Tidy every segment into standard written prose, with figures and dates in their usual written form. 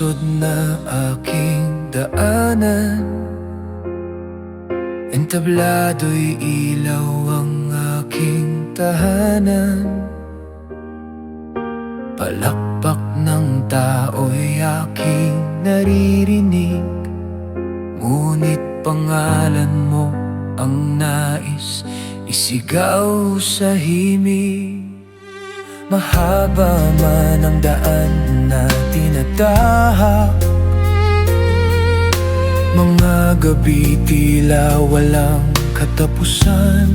pusod na aking daanan, entablado'y ilaw ang aking tahanan. Palakpak ng tao'y aking naririnig, ngunit pangalan mo ang nais isigaw sa himig. Mahaba man ang daan na tinatahak, mga gabi tila walang katapusan.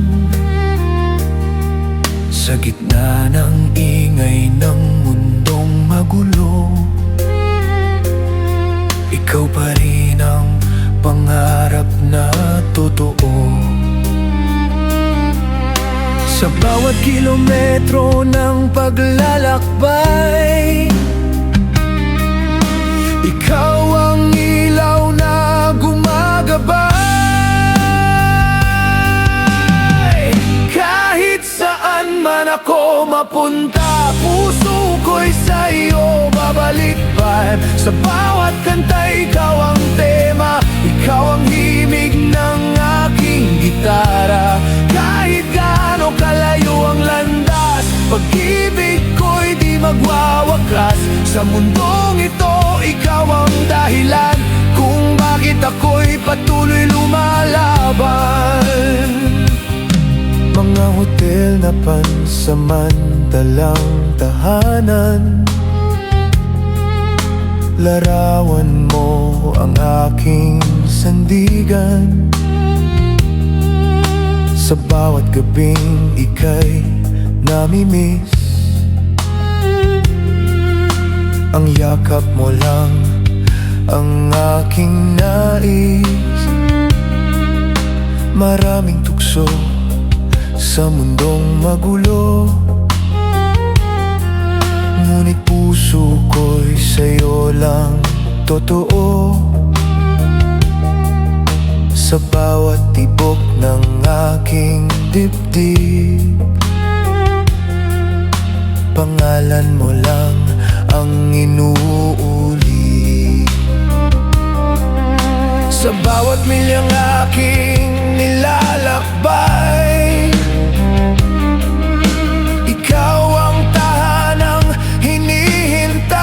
Sa gitna ng ingay ng mundong magulo, ikaw pa rin ang pangarap na totoo. Sa bawat kilometro ng paglalakbay, ikaw ang ilaw na gumagabay. Kahit saan man ako mapunta, puso ko'y sa iyo babalik pa. Sa bawat kanta, ikaw ang tema, ikaw ang himig ng aking gitara. Kahit gaano kalayo ang landas, pag-ibig ko'y di magwawakas. Sa mundong ito, ikaw ang dahilan kung bakit ako'y patuloy lumalaban. Mga hotel na pansamantalang tahanan, larawan mo ang aking sandigan. Sa bawat gabing ika'y namimiss, ang yakap mo lang ang aking nais. Maraming tukso sa mundong magulo, ngunit puso ko'y sa'yo lang totoo. Sa bawat tibok ng aking dibdib, pangalan mo lang ang inuuli. Sa bawat milyang aking nilalakbay, ikaw ang tahanang hinihintay.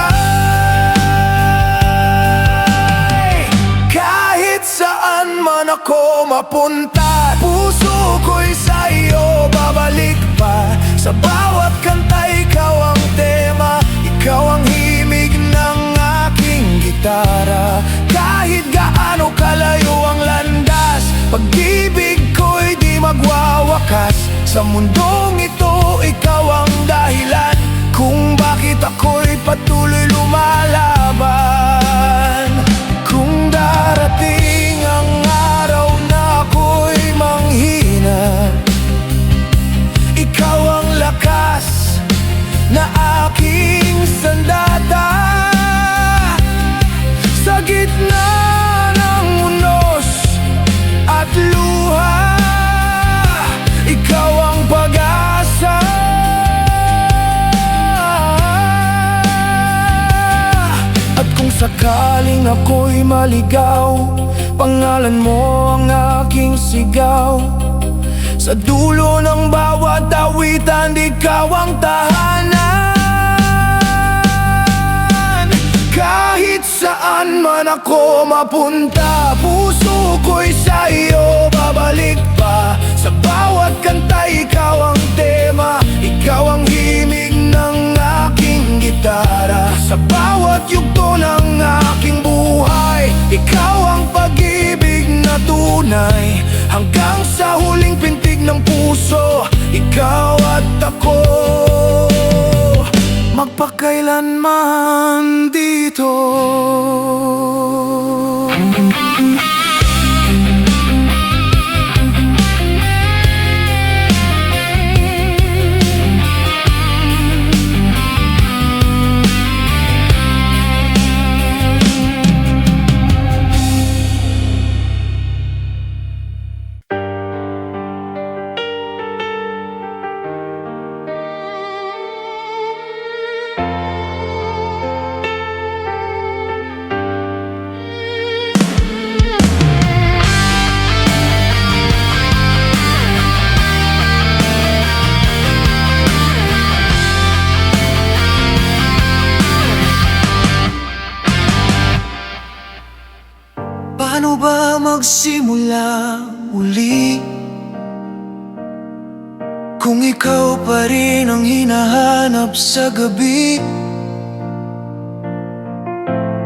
Kahit saan man ako mapunta, puso ko'y sa iyo babalik pa. Sa bawat kanta, ikaw ang tema, ikaw ang himig ng aking gitara. Kahit gaano kalayo ang landas, pag-ibig ko'y di magwawakas. Sa mundong ito, ikaw ang dahilan kung bakit ako'y patuloy lumalaban. Kung darating ang araw na ako'y manghina, ikaw ang lakas na aking sandata. Sa gitna ng unos at luha, ikaw ang pag-asa. At kung sakaling ako'y maligaw, pangalan mo ang aking sigaw. Sa dulo ng bawat awitan, ikaw ang tahanan. Kahit saan man ako mapunta, puso ko'y sa iyo babalik pa. Sa bawat kanta, ikaw ang tema, ikaw ang himig ng aking gitara. Sa bawat yugto ng aking buhay, ikaw ang pag-ibig na tunay. Hanggang sa huling pintig ng puso, ikaw at ako, magpakailanman dito. Paano ba magsimula uli kung ikaw pa rin ang hinahanap sa gabi?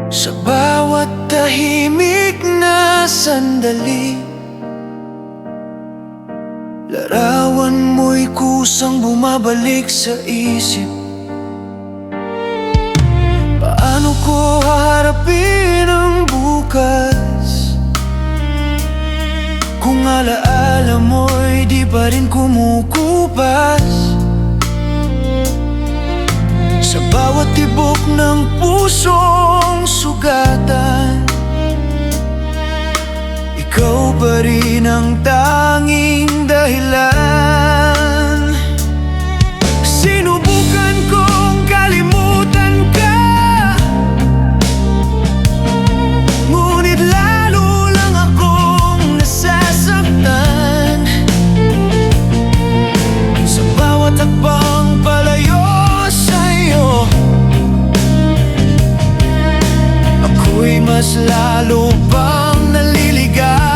Sa bawat tahimik na sandali, larawan mo'y kusang bumabalik sa isip. Paano ko haharapin ang bukas kung alaala mo'y di pa rin kumukupas? Sa bawat tibok ng pusong sugatan, ikaw pa rin ang tanging dahilan. Sinubukan kong kalimutan ka, ngunit lalo lang akong nasasaktan. Sa bawat hakbang palayo sa'yo, ako'y mas lalo pang naliligaw.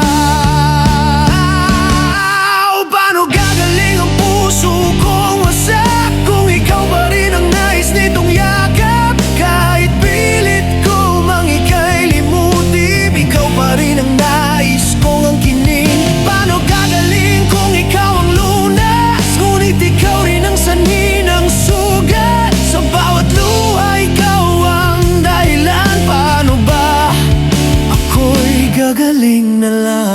Paano gagaling ang puso kong wasak kung ikaw pa rin ang nais nitong yakap? Kahit pilit ko mang ika'y limutin, ikaw pa rin ang nais kong angkinin. Paano gagaling kung ikaw ang lunas, ngunit ikaw rin ang sanhi ng sugat? Sa bawat luha ikaw ang dahilan. Paano ba ako'y gagaling na lang?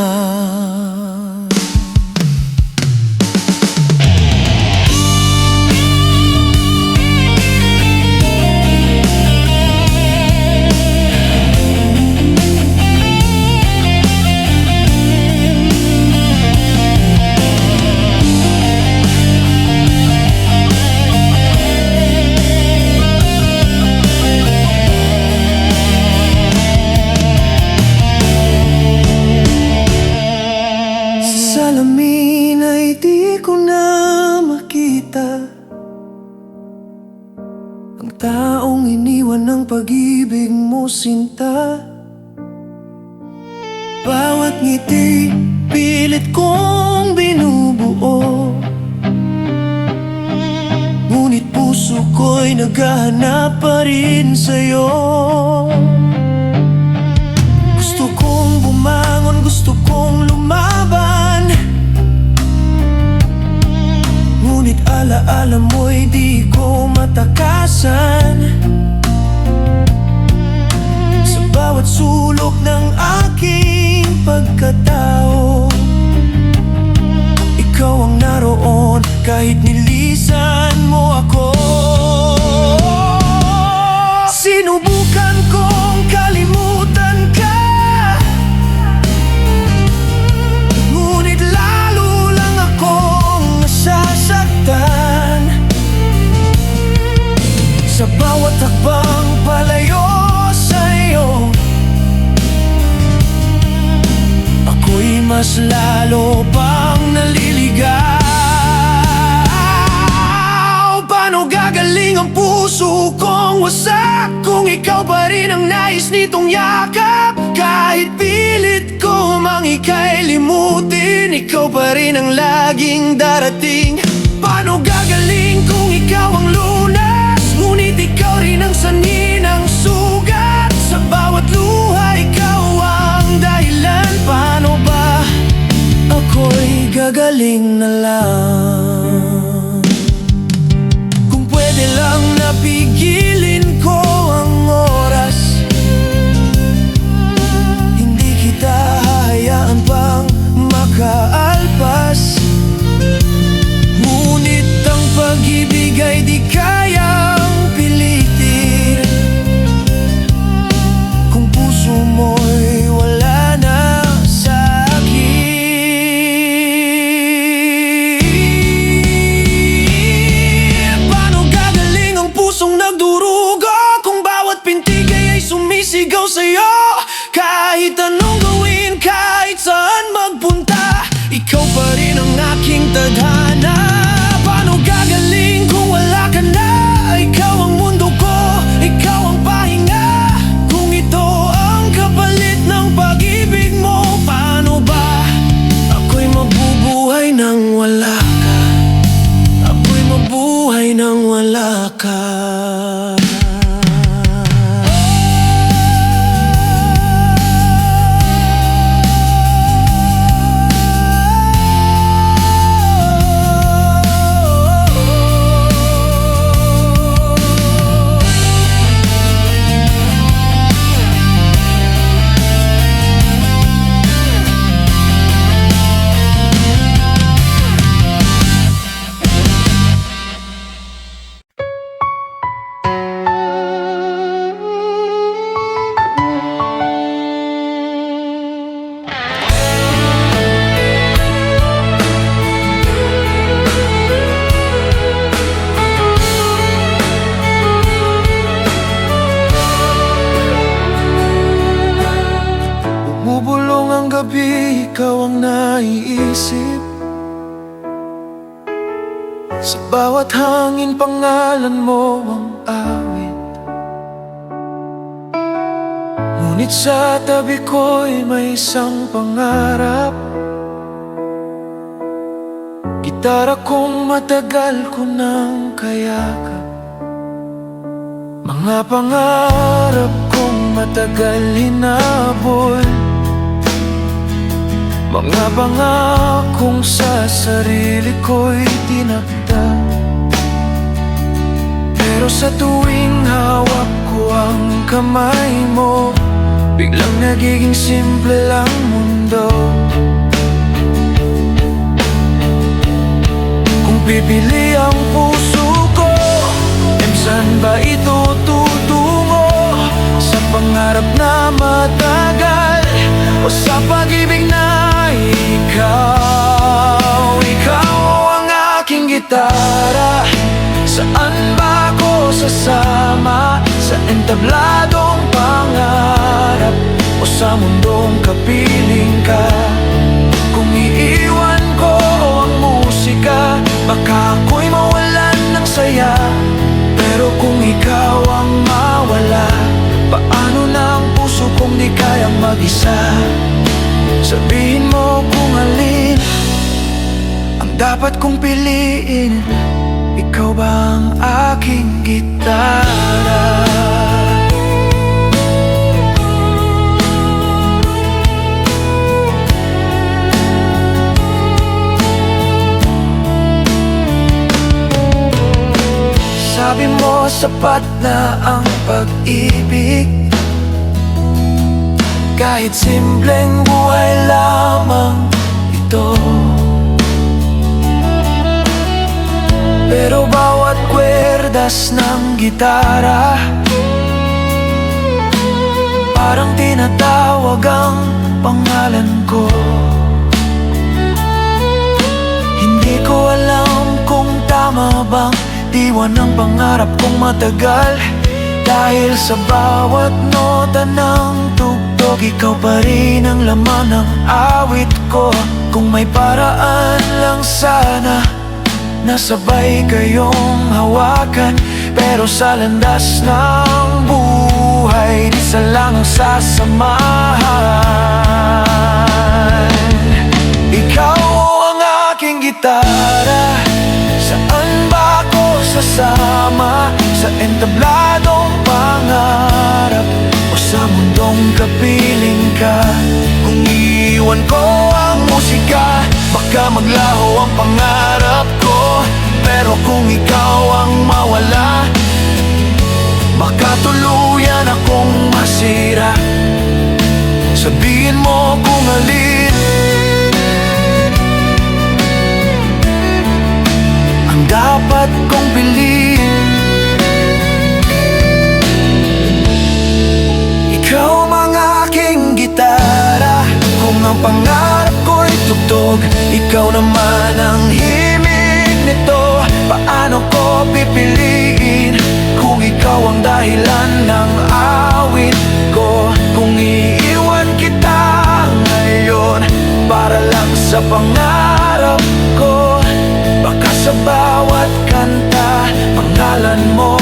Salamin ay di ko na makita ang taong iniwan ng pag-ibig mo, sinta. Bawat ngiti pilit kong binubuo, ngunit puso ko'y naghahanap pa rin sa'yo. Gusto kong bumangon, gusto kong lumaban, ngunit alaala mo'y di ko matakasan. Sa bawat sulok ng aking pagkatao, ikaw ang naroon kahit nilisan mo ako. Sinubukan kong kalimutan ka, ngunit lalo lang akong nasasaktan. Sa bawat hakbang palayo sa'yo, ako'y mas lalo pang naliligaw. Paano gagaling ang puso kong wasak kung ikaw pa rin ang nais nitong yakap? Kahit pilit ko mang ika'y limutin, ikaw pa rin ang laging darating. Paano gagaling kung ikaw ang lunas, ngunit ikaw rin ang sanhi ng sugat? Sa bawat luha ikaw ang dahilan. Paano ba ako'y gagaling na lang? Kung pwede lang napigilin ko ang oras, hindi kita hahayaan pang makaalpas. Ngunit ang pag-ibig ay di kayang pilitin kung puso mo'y wala na sa akin. Paano gagaling ang pusong nagdurugo kung bawat pintigay ay sumisigaw sa'yo? Kahit anong gawin, kahit saan magpunta, ikaw pa rin ang aking tadhana. Paano gagaling kung wala ka na? Ikaw ang mundo ko, ikaw ang pahinga. Kung ito ang kapalit ng pag-ibig gabi ikaw ang naiisip. Sa bawat hangin pangalan mo ang awit. Ngunit sa tabi ko'y may isang pangarap. Gitara kong matagal ko nang kayakap. Mga pangarap kong matagal hinabol. Mga pangakong sa sarili ko'y tinakda. Pero sa tuwing hawak ko ang kamay mo, biglang nagiging simple lang mundo. Kung pipili ang puso ko, saan ba ito tutungo? Sa pangarap na matagal o sa pag-ibig na ikaw? Ikaw ang aking gitara. Saan ba ako sasama? Sa entabladong pangarap o sa mundong kapiling ka? Kung iiwan ko ang musika, baka ako'y mawalan ng saya. Pero kung ikaw ang mawala, paano na ang puso kong di kayang mag-isa? Sabihin mo kung alin ang dapat kong piliin. Ikaw ba ang aking gitara? Sabi mo sapat na ang pag-ibig, kahit simpleng buhay lamang ito. Pero bawat kwerdas ng gitara parang tinatawag ang pangalan ko. Hindi ko alam kung tama bang diwan ng pangarap kong matagal. Dahil sa bawat nota ng tugtog, ikaw pa rin ang laman ng awit ko. Kung may paraan lang sana nasabay kayong hawakan, pero sa landas ng buhay, isa lang ang sasamahan. Ikaw ang aking gitara. Saan ba ako sasama? Sa entabladong pangarap o sa mundong kapiling ka? Kung iiwan ko ang musika, baka maglaho ang pangarap ko. Pero kung ikaw ang mawala, baka tuluyan akong masira. Sabihin mo kung alin ang dapat kong piliin. Ikaw ang aking gitara. Kung ang pangarap ko'y tugtog, ikaw naman ang himig nito. Paano ko pipiliin kung ikaw ang dahilan ng awit ko? Kung iiwan kita ngayon para lang sa pangarap ko, baka sa bawat kanta pangalan mo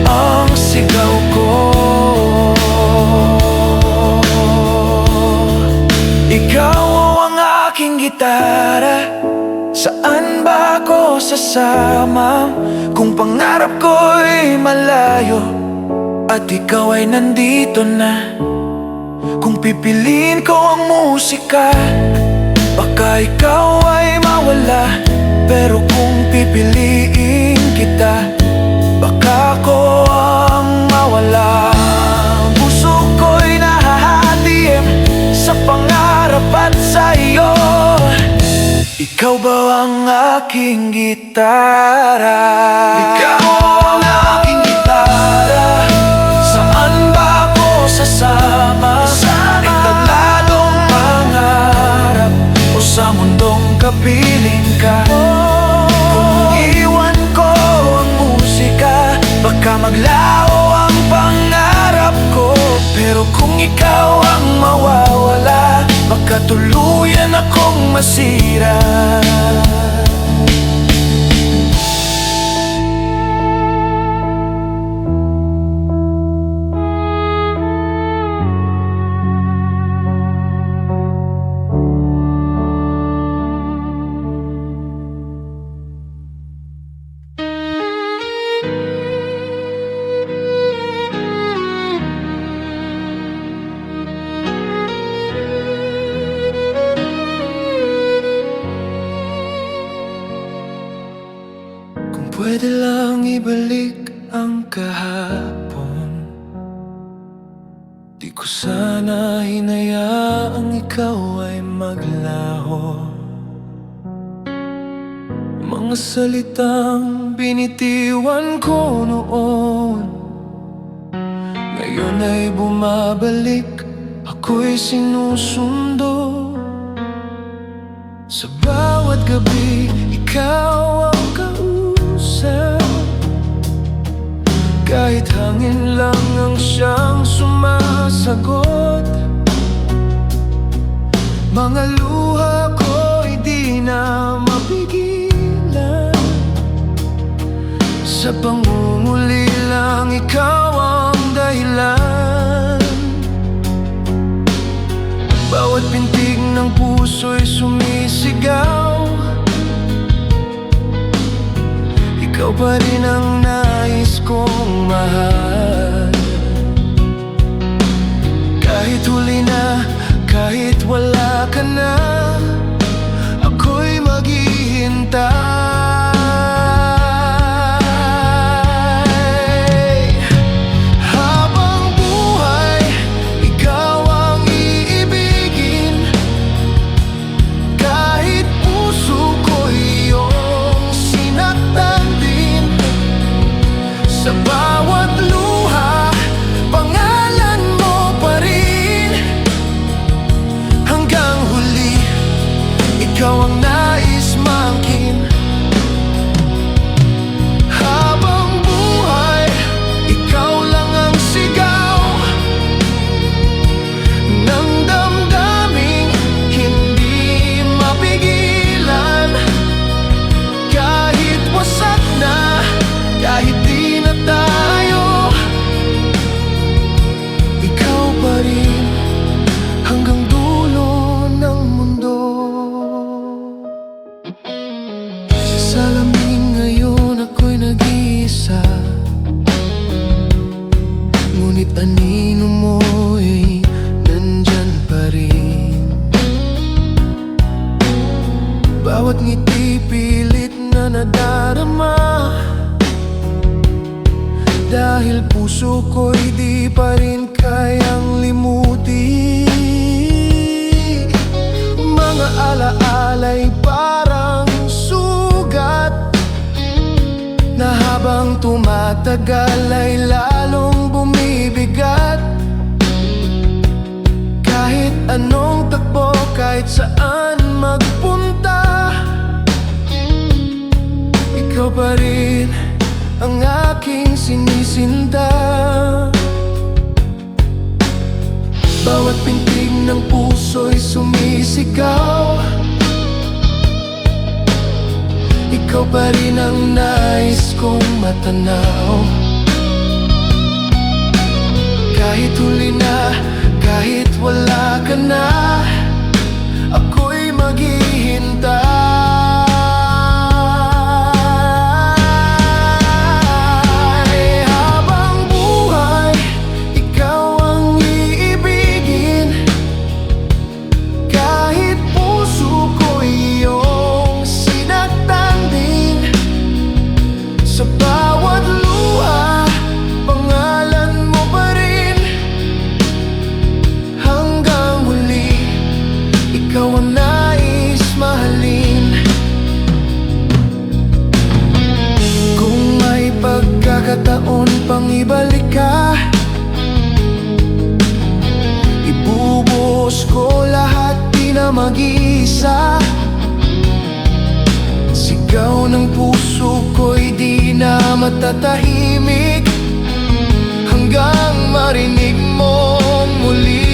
ang sigaw ko. Ikaw ang aking gitara. Saan ba ako sasama? Kung pangarap ko'y malayo at ikaw ay nandito na. Kung pipiliin ko ang musika, baka ikaw ay mawala. Pero kung pipiliin kita, baka ako ang mawala. Puso ko'y nahahatim sa pangarap at sa'yo. Ikaw ba ang aking gitara? Ikaw ang aking gitara. Saan ba ako sasama? Sa entabladong pangarap o sa mundong kapiling ka? Kung iwan ko ang musika, baka maglaho ang pangarap ko. Pero kung ikaw ang mawawala, baka tuluyan akong masira. Pwede lang ibalik ang kahapon. Di ko sana hinayaang ikaw ay maglaho. Mga salitang binitiwan ko noon, ngayon ay bumabalik, ako'y sinusundo. Sa bawat gabi, ikaw ang kausap. Kahit hangin lang ang siyang sumasagot. Mga luha ko'y di na mapigilan. Sa pangunguli lang, ikaw ang dahilan. Bawat pintig ng puso'y sumisigaw. Ikaw pa rin ang nais kong mahal. Kahit huli na, kahit wala ka na, ako'y maghihintay. Habang buhay, ikaw ang iibigin. Kahit puso ko'y iyong sinaktan din. Sa bawat luha, pangalan mo pa rin. Hanggang huli, ikaw ang nais maangkin. Habang buhay, ikaw lang ang sigaw ng damdaming hindi mapigilan. Kahit wasak na, kahit di na tayo, ikaw pa rin hanggang dulo ng mundo. Sa salamin ngayon ako'y nag-iisa, ngunit anino mo'y nandyan pa rin. Bawat ngiti pilit na nadarama, dahil puso ko'y di pa rin kayang limuti. Mga alaala'y parang sugat na habang tumatagal ay lalong bumibigat. Kahit anong takbo, kahit saan magpunta, ikaw pa rin ang aking sinisinta. Bawat pintig ng puso'y sumisigaw. Ikaw pa rin ang nais kong matanaw. Kahit huli na, kahit wala ka na, ako'y maghihintay. Sa bawat luha, pangalan mo pa rin. Hanggang huli, ikaw ang nais mahalin. Kung may pagkakataon pang ibalik ka, ibubuhos ko lahat, di na mag-iisa. Sigaw ng puso ko'y di na matatahimik hanggang marinig mong muli.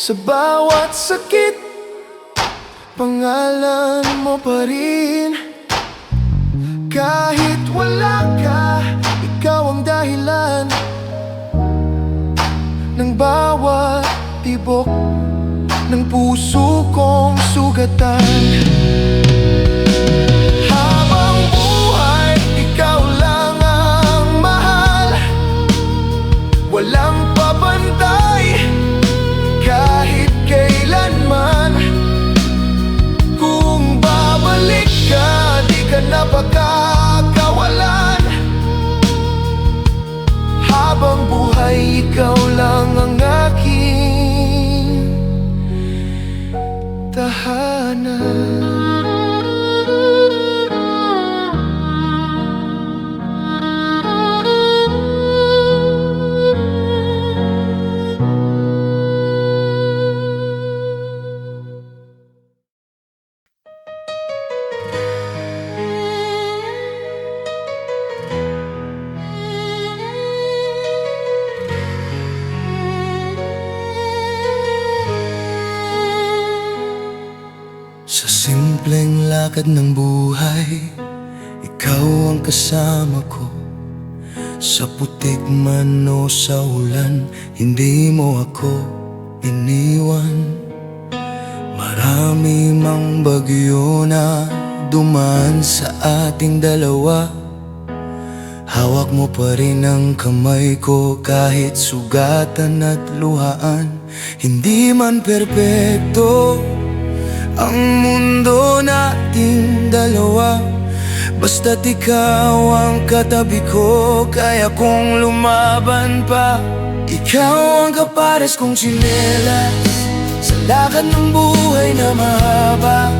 Sa bawat sakit, pangalan mo pa rin. Kahit wala ka, ikaw ang dahilan ng bawat tibok ng puso kong sugatan. Habang buhay, ikaw lang ang mahal, walang pabantay kahit kailanman. Kung babalik ka, di ka na pagkakawalan. Habang buhay, ikaw lang ang aking tahanan. Sa simpleng lakad ng buhay, ikaw ang kasama ko. Sa putik man o sa ulan, hindi mo ako iniwan. Marami mang bagyo na dumaan sa ating dalawa, hawak mo pa rin ang kamay ko kahit sugatan at luhaan. Hindi man perpekto ang mundo nating dalawa, basta't ikaw ang katabi ko, kaya kong lumaban pa. Ikaw ang kapares kong tsinelas sa lakad ng buhay na mahaba.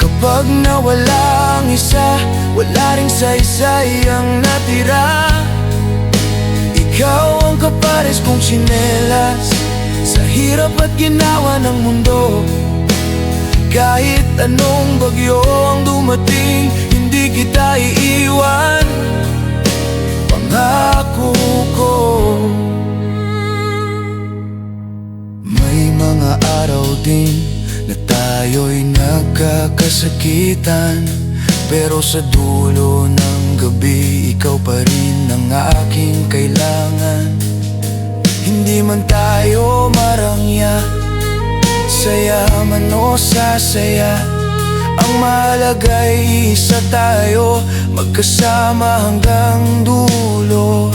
Kapag nawala ang isa, wala ring saysay ang natira. Ikaw ang kapares kong tsinelas sa hirap at ginawa ng mundo. Kahit anong bagyo ang dumating, hindi kita iiwan, pangako ko. May mga araw din na tayo'y nagkakasakitan, pero sa dulo ng gabi, ikaw pa rin ang aking kailangan. Hindi man tayo marangya, saya man o sasaya, ang mahalaga'y isa tayo, magkasama hanggang dulo.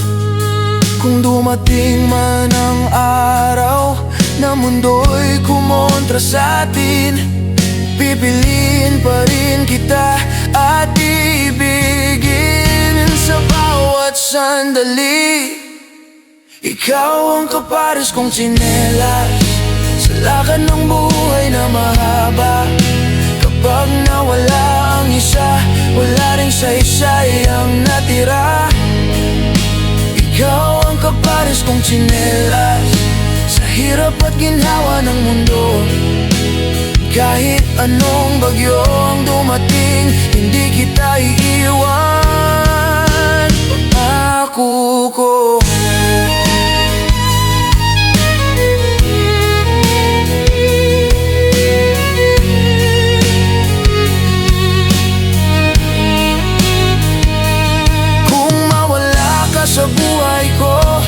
Kung dumating man ang araw na mundo'y kumontra sa atin, pipiliin pa rin kita at ibigin. Sa bawat sandali, ikaw ang kapares kong tsinelas sa lakad ng buhay na mahaba. Kapag nawala ang isa, wala ring saysay ang natira. Ikaw ang kapares kong tsinelas sa hirap at ginhawa ng mundo. Kahit anong bagyo ang dumating, hindi kita iiwan, pangako ko. Sa buhay ko,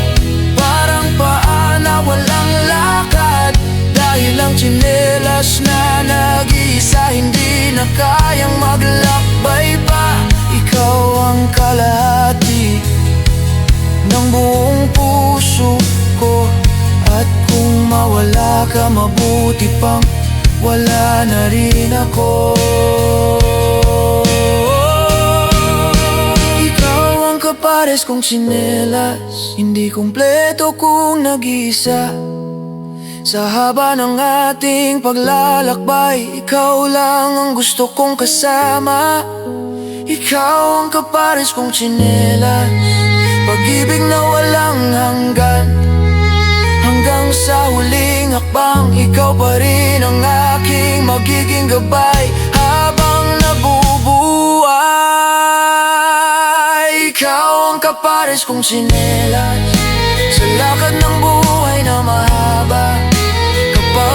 parang paa na walang lakad, dahil ang tsinelas na nag-iisa hindi na kayang maglakbay pa. Ikaw ang kalahati ng buong puso ko, at kung mawala ka, mabuti pang wala na rin ako. Kapares kong tsinelas, hindi kumpleto kung nag-iisa. Sa haba ng ating paglalakbay, ikaw lang ang gusto kong kasama. Ikaw ang kapares kong tsinelas, pag-ibig na walang hanggan. Hanggang sa huling hakbang, ikaw pa rin ang aking magiging gabay habang nabubuhay. Ikaw ang kapares kong tsinelas sa lakad ng buhay na mahaba. Kapag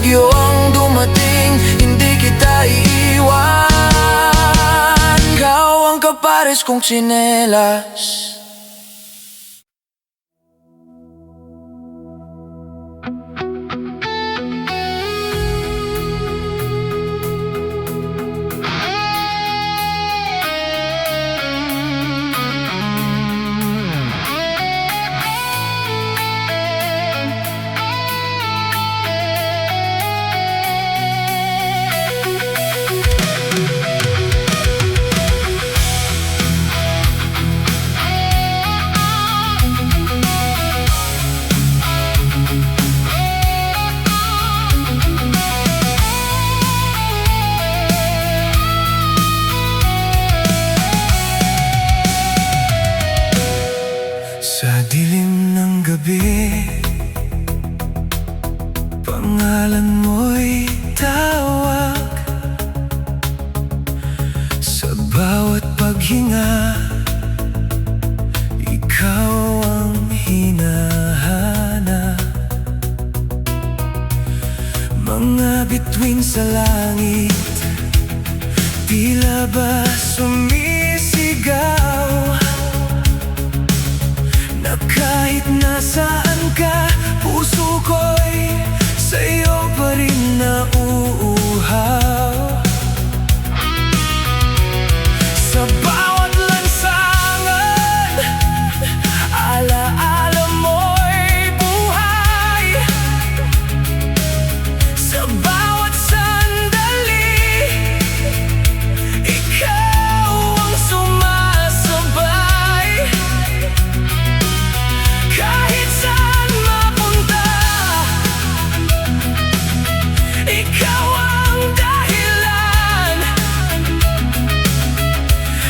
bagyo ang dumating, hindi kita iiwan. Ikaw ang kapares kong tsinelas. Sa dilim ng gabi, pangalan mo'y tawag. Sa bawat paghinga, ikaw ang hinahanap. Mga bituin sa langit, tila ba sumisigaw, na kahit nasaan ka, puso ko'y sa'yo pa rin nauuhaw. Sa bawat lansangan, alaala mo'y buhay. Sa bawat sandali, ikaw ang sumasabay. Kahit saan mapunta, ikaw ang dahilan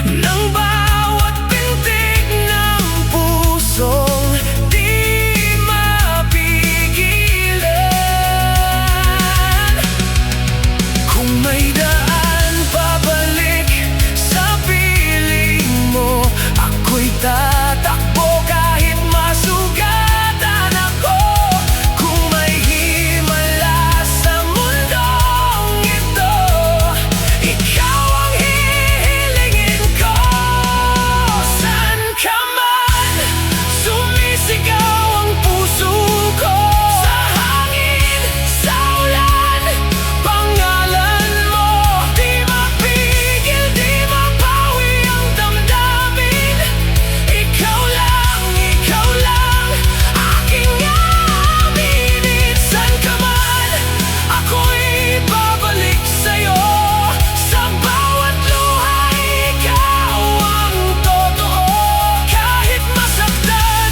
ng bawat pintig ng pusong di mapigilan. Kung may daan pabalik sa piling mo, ako'y tatakbo kahit masugatan ako. Kung may himala sa mundong ito, ikaw ang hihilingin ko. Saan ka man, sumisigaw ang puso ko. Sa hangin, sa ulan, pangalan mo. Di mapigil, di mapawi ang damdamin. Ikaw lang, aking aminin. Saan ka man, ako'y babalik sa'yo. Sa bawat luha, ikaw ang totoo. Kahit masaktan,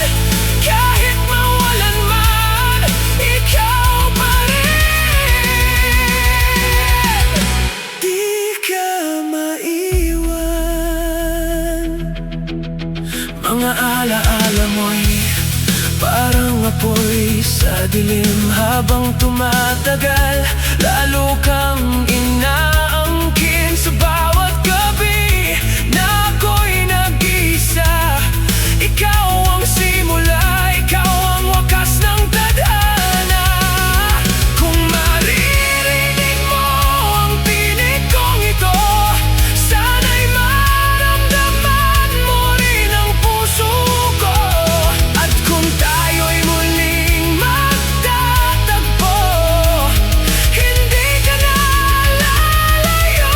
kahit mawalan man, ikaw pa rin. Di ka maiwan. Mga alaala mo'y parang apoy sa dilim. Habang tumatagal, lalo kang inaangkin. Sa bawat gabi na ako'y nag-iisa, ikaw ang simula, ikaw ang wakas ng tadhana. Kung maririnig mo ang tinig kong ito, sana'y maramdaman mo rin ang puso ko. At kung tayo'y muling magtatagpo, hindi ka na lalayo.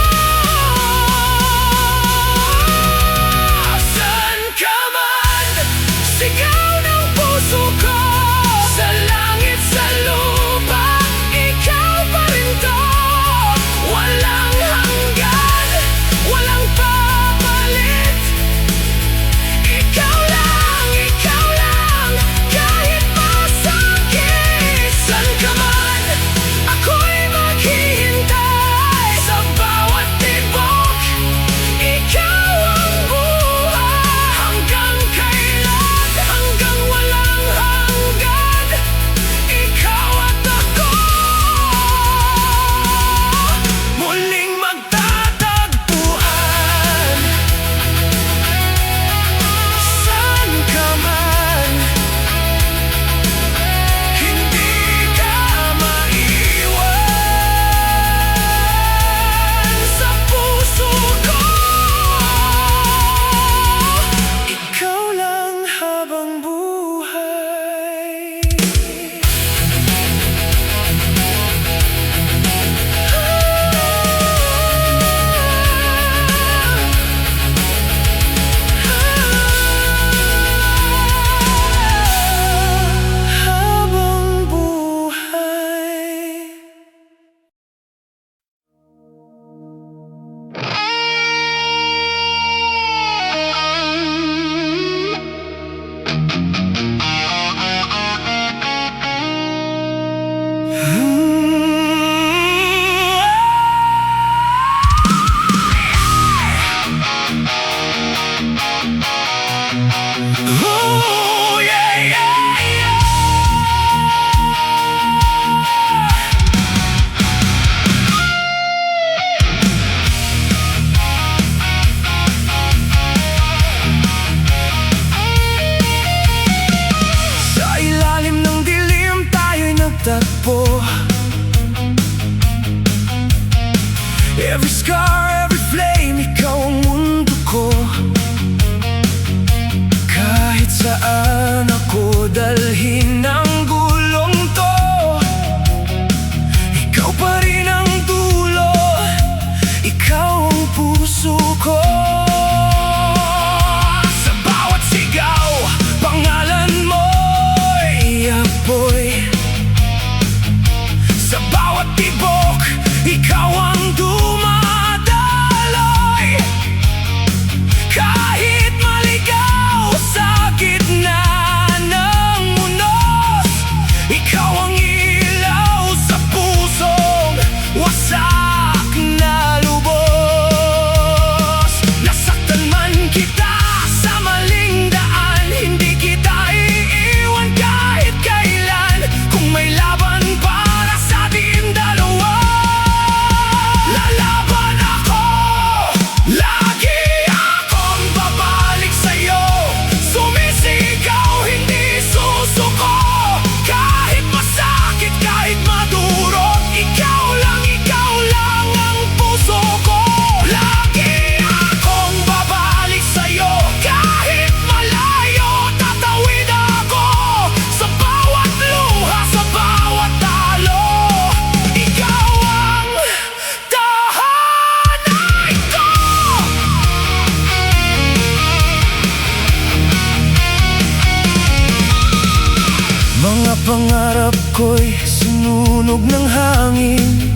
pangarap ko'y sinunog ng hangin,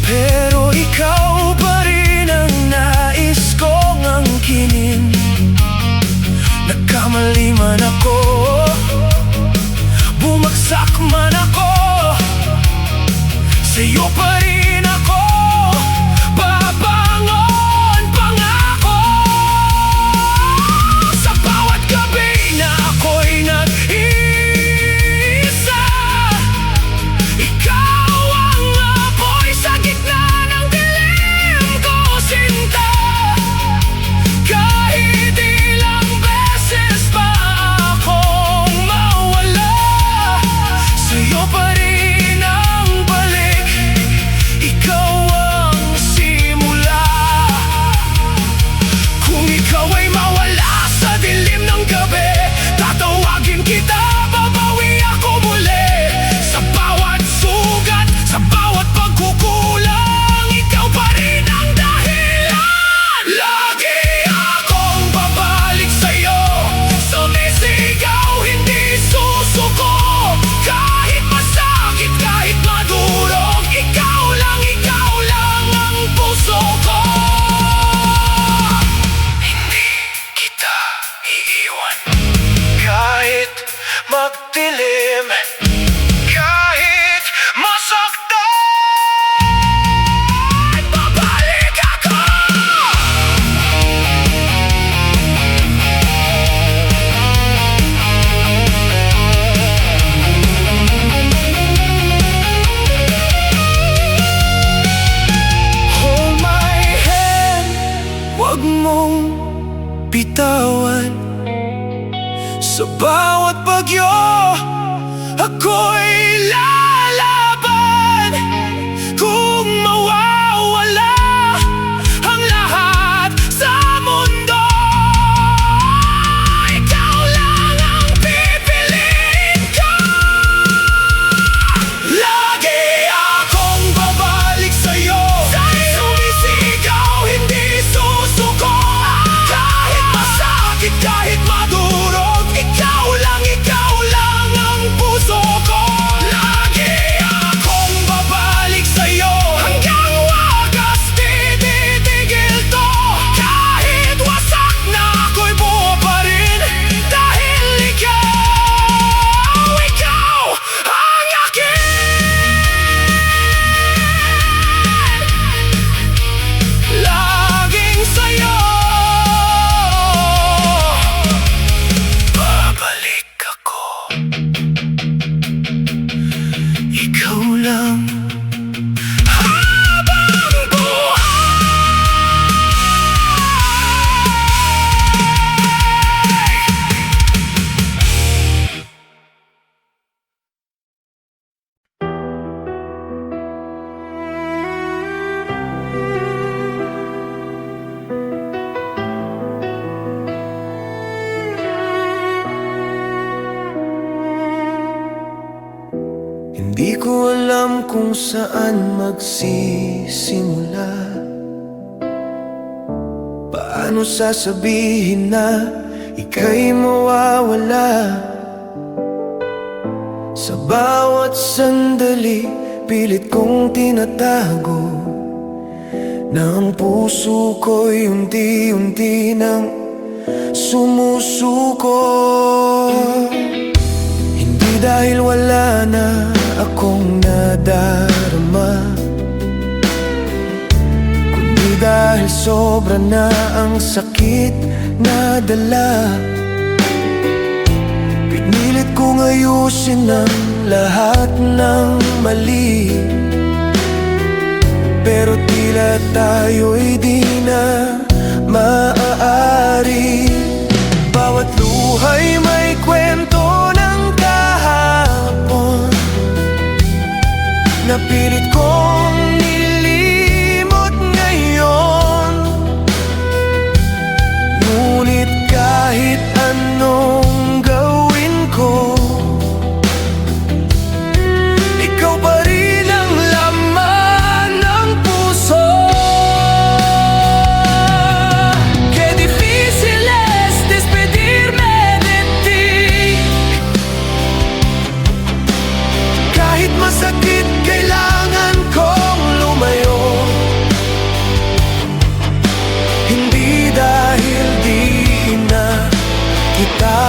pero ikaw pa rin ang nais kong angkinin. Nagkamali man ako, bumagsak man ako, sa'yo pa rin ako babangon, pangako. Sa bawat gabi na ako'y nag-iisa, ikaw ang apoy sa gitna ng dilim ko, sinta. Kahit ilang beses pa akong mawala, sa'yo pa rin ang balik, ikaw ang simula. Kung ikaw ay mawala sa dilim ng gabi, tatawagin kita, babawi ako muli. Sa bawat sugat, sa bawat pagkukulang, ikaw pa rin ang dahilan. Lagi akong babalik sa'yo, sumisigaw, hindi susuko. Kahit masakit, kahit madurog, ikaw lang ang puso ko. Hindi kita iiwan. Kahit magdilim, kahit masaktan, babalik ako. Hold my hand, wag mong bitawan. Sa bawat bagyo, ako'y lalaban. Kung mawawala ang lahat sa mundo, ikaw lang ang pipiliin ko. Lagi akong babalik sa'yo, sumisigaw, hindi susuko. Kahit masakit, kahit madurog, ikaw lang ang puso ko. Lagi akong babalik sa'yo, hanggang wagas tititigil to. Kahit wasak na ako'y buo pa rin, dahil ikaw ang akin. Laging sa'yo babalik ako. Ikaw lang habang buhay. Hindi ko alam kung saan magsisimula. Paano sasabihin na ika'y mawawala? Sa bawat sandali, pilit kong tinatago na ang puso ko'y unti-unti nang sumusuko. Hindi dahil wala na akong nadarama, kundi dahil sobra na ang sakit na dala. Pinilit kong ayusin ang lahat ng mali, pero tila tayo'y di na maaari. Bawat luha'y may kwento ng kahapon na pilit kong nilimot ngayon. Ngunit kahit anong gawin ko, ikaw pa rin ang laman ng puso. kita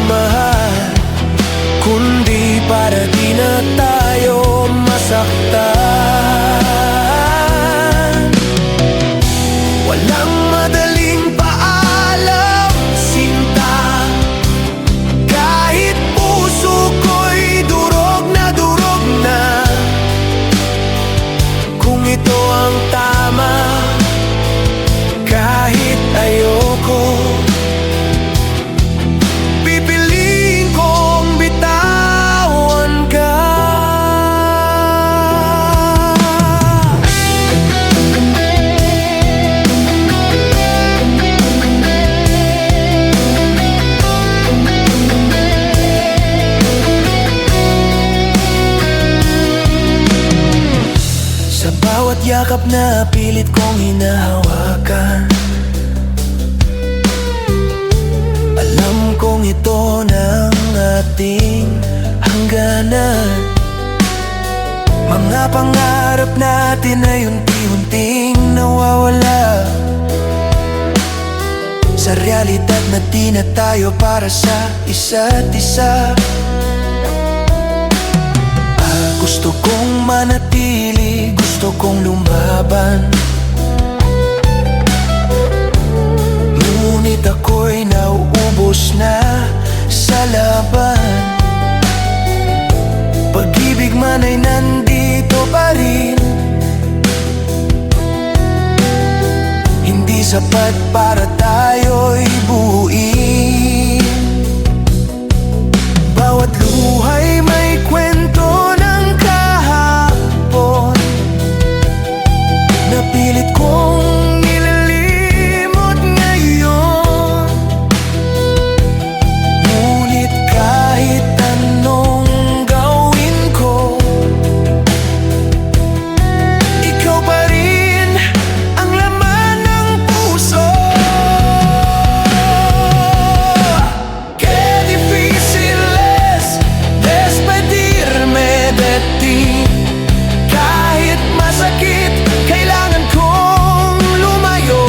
mahal, kundi para di na tayo masaktan. Walang madaling paalam, sinta, kahit puso ko'y durog na durog na. Kung ito ang tama, kahit ayoko, pipiliin kong bitawan ka. Sa bawat yakap na pilit kong hinahawakan, alam kong ito ng ating hangganan. Mga pangarap natin ay unti-unting nawawala, sa realidad na di na tayo para sa isa't isa. Gusto kong manatili, gusto kong lumaban, ngunit ako'y nauubos na sa laban. Pag-ibig man ay nandito pa rin, hindi sapat para tayo'y buuin. Bawat luhay may kwento ng kahapon, napilit kong nilalimot ngayon. Ngunit kahit anong gawin ko, ikaw pa rin ang laman ng puso. Qué difícil es despedirme de ti. Kahit masakit, kailangan kong lumayo.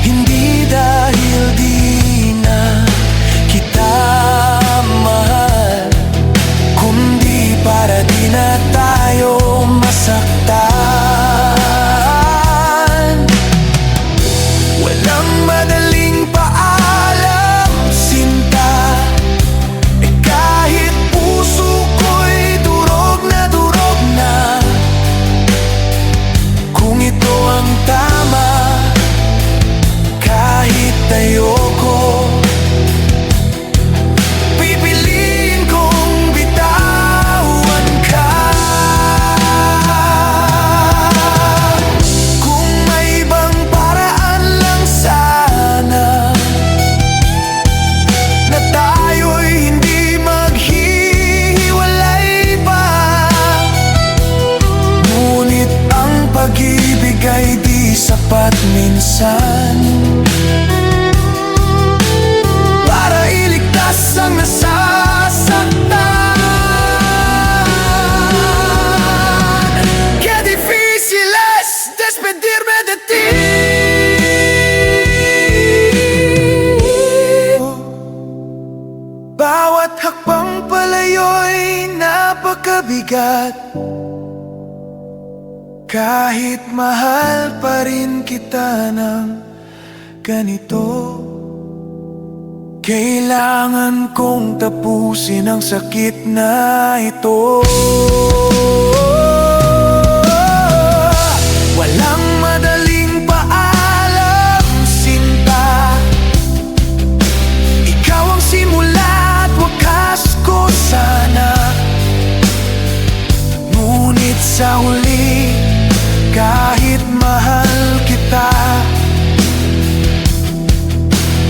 Hindi dahil di na kita mahal, kundi para di na tayo masaktan. Walang madaling paalam, sinta, kahit puso ko'y durog na durog na. Kung ito ang tama, kahit ayoko, pipiliin kong bitawan ka. Kung may ibang paraan lang sana, na tayo'y hindi maghihiwalay pa. Ngunit ang pag-ibig ay di sapat minsan para iligtas ang nasasaktan. Qué difícil es despedirme de ti. Bawat hakbang palayo'y napakabigat, kahit mahal pa rin kita ng ganito. Kailangan kong tapusin ang sakit na ito. Walang madaling paalam, sinta, ikaw ang simula at wakas ko sana. Ngunit sa huli, kahit mahal kita,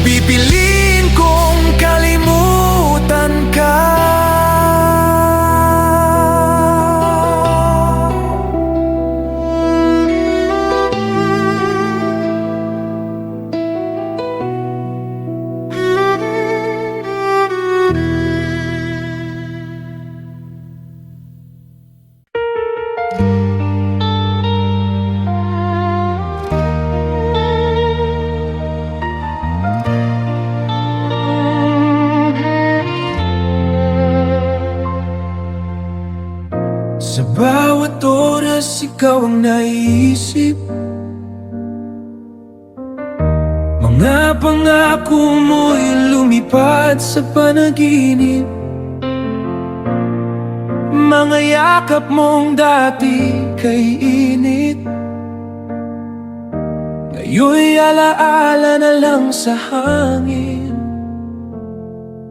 pipiliin kong kalimutan ka. isip. Mga pangako mo'y lumipad sa panaginip. Mga yakap mong dati kay init, ngayon'y alaala na lang sa hangin.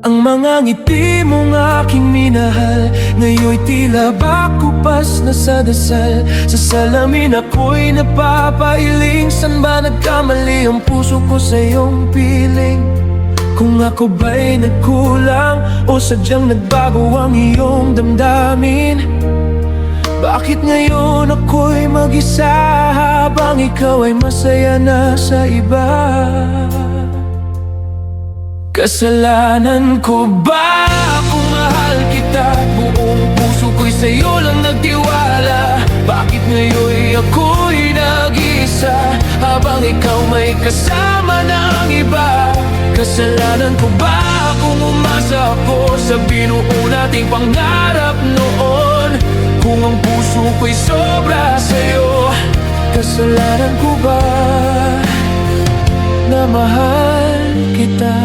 Ang mga ngiti mong aking minahal, ngayon'y tila ba kupas na sa dasal. Sa salamin ako'y napapailing, san ba nagkamali ang puso ko sa iyong piling? Kung ako ba'y nagkulang o sadyang nagbago ang iyong damdamin? Bakit ngayon ako'y mag-isa habang ikaw ay masaya na sa iba? Kasalanan ko ba kung mahal kita? Buong puso ko'y sa'yo lang nagtiwala. Bakit ngayon'y ako'y nag-isa habang ikaw may kasama ng iba? Kasalanan ko ba kung umasa ako sa binuo nating pangarap noon? Kung ang puso ko'y sobra sa'yo, kasalanan ko ba na mahal kita?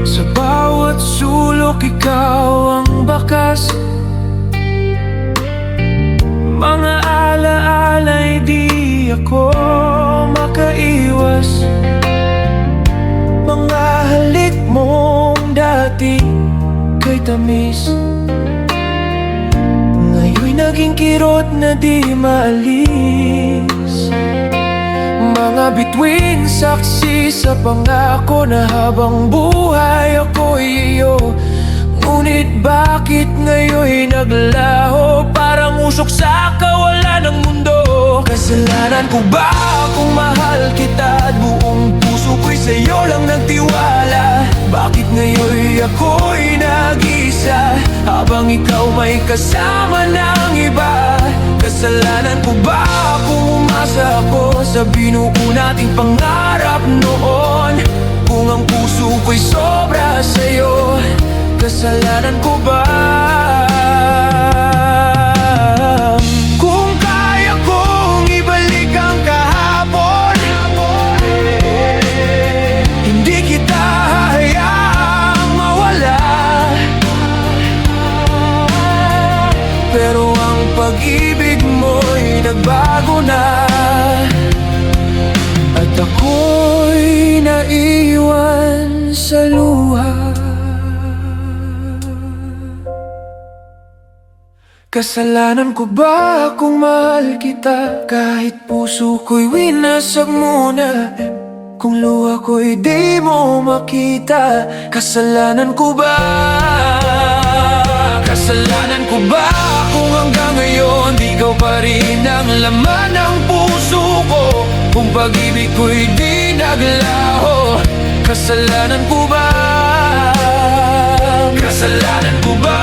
Sa bawat sulok ikaw ang bakas, mga alaala'y di ako makaiwas. Mga halik mong dati kay tamis, ngayon'y naging kirot na di maalis. Mga bituin saksi sa pangako na habang buhay ako'y iyo. Ngunit bakit ngayon'y naglaho, parang usok sa kawalan ng mundo? Kasalanan ko ba kung mahal kita at buong puso ko'y sa'yo lang nagtiwala? Bakit ngayon'y ako'y nag-isa habang ikaw may kasama ng iba? Kasalanan ko ba kung umasa ako sa binuo nating pangarap noon? Kung ang puso ko'y sobra sa'yo, kasalanan ko ba? Kung kaya kong ibalik ang kahapon, hindi kita hayaang mawala. Pero ang pag-ibig mo'y nagbago na, at ako'y naiwan sa luha. Kasalanan ko ba kung mahal kita kahit puso ko'y winasag mo na? Kung luha ko'y di mo makita, kasalanan ko ba? Kasalanan ko ba kung hanggang ngayon di ikaw pa rin ang laman ng puso ko? Kung pag-ibig ko'y di naglaho, kasalanan ko ba? Kasalanan ko ba?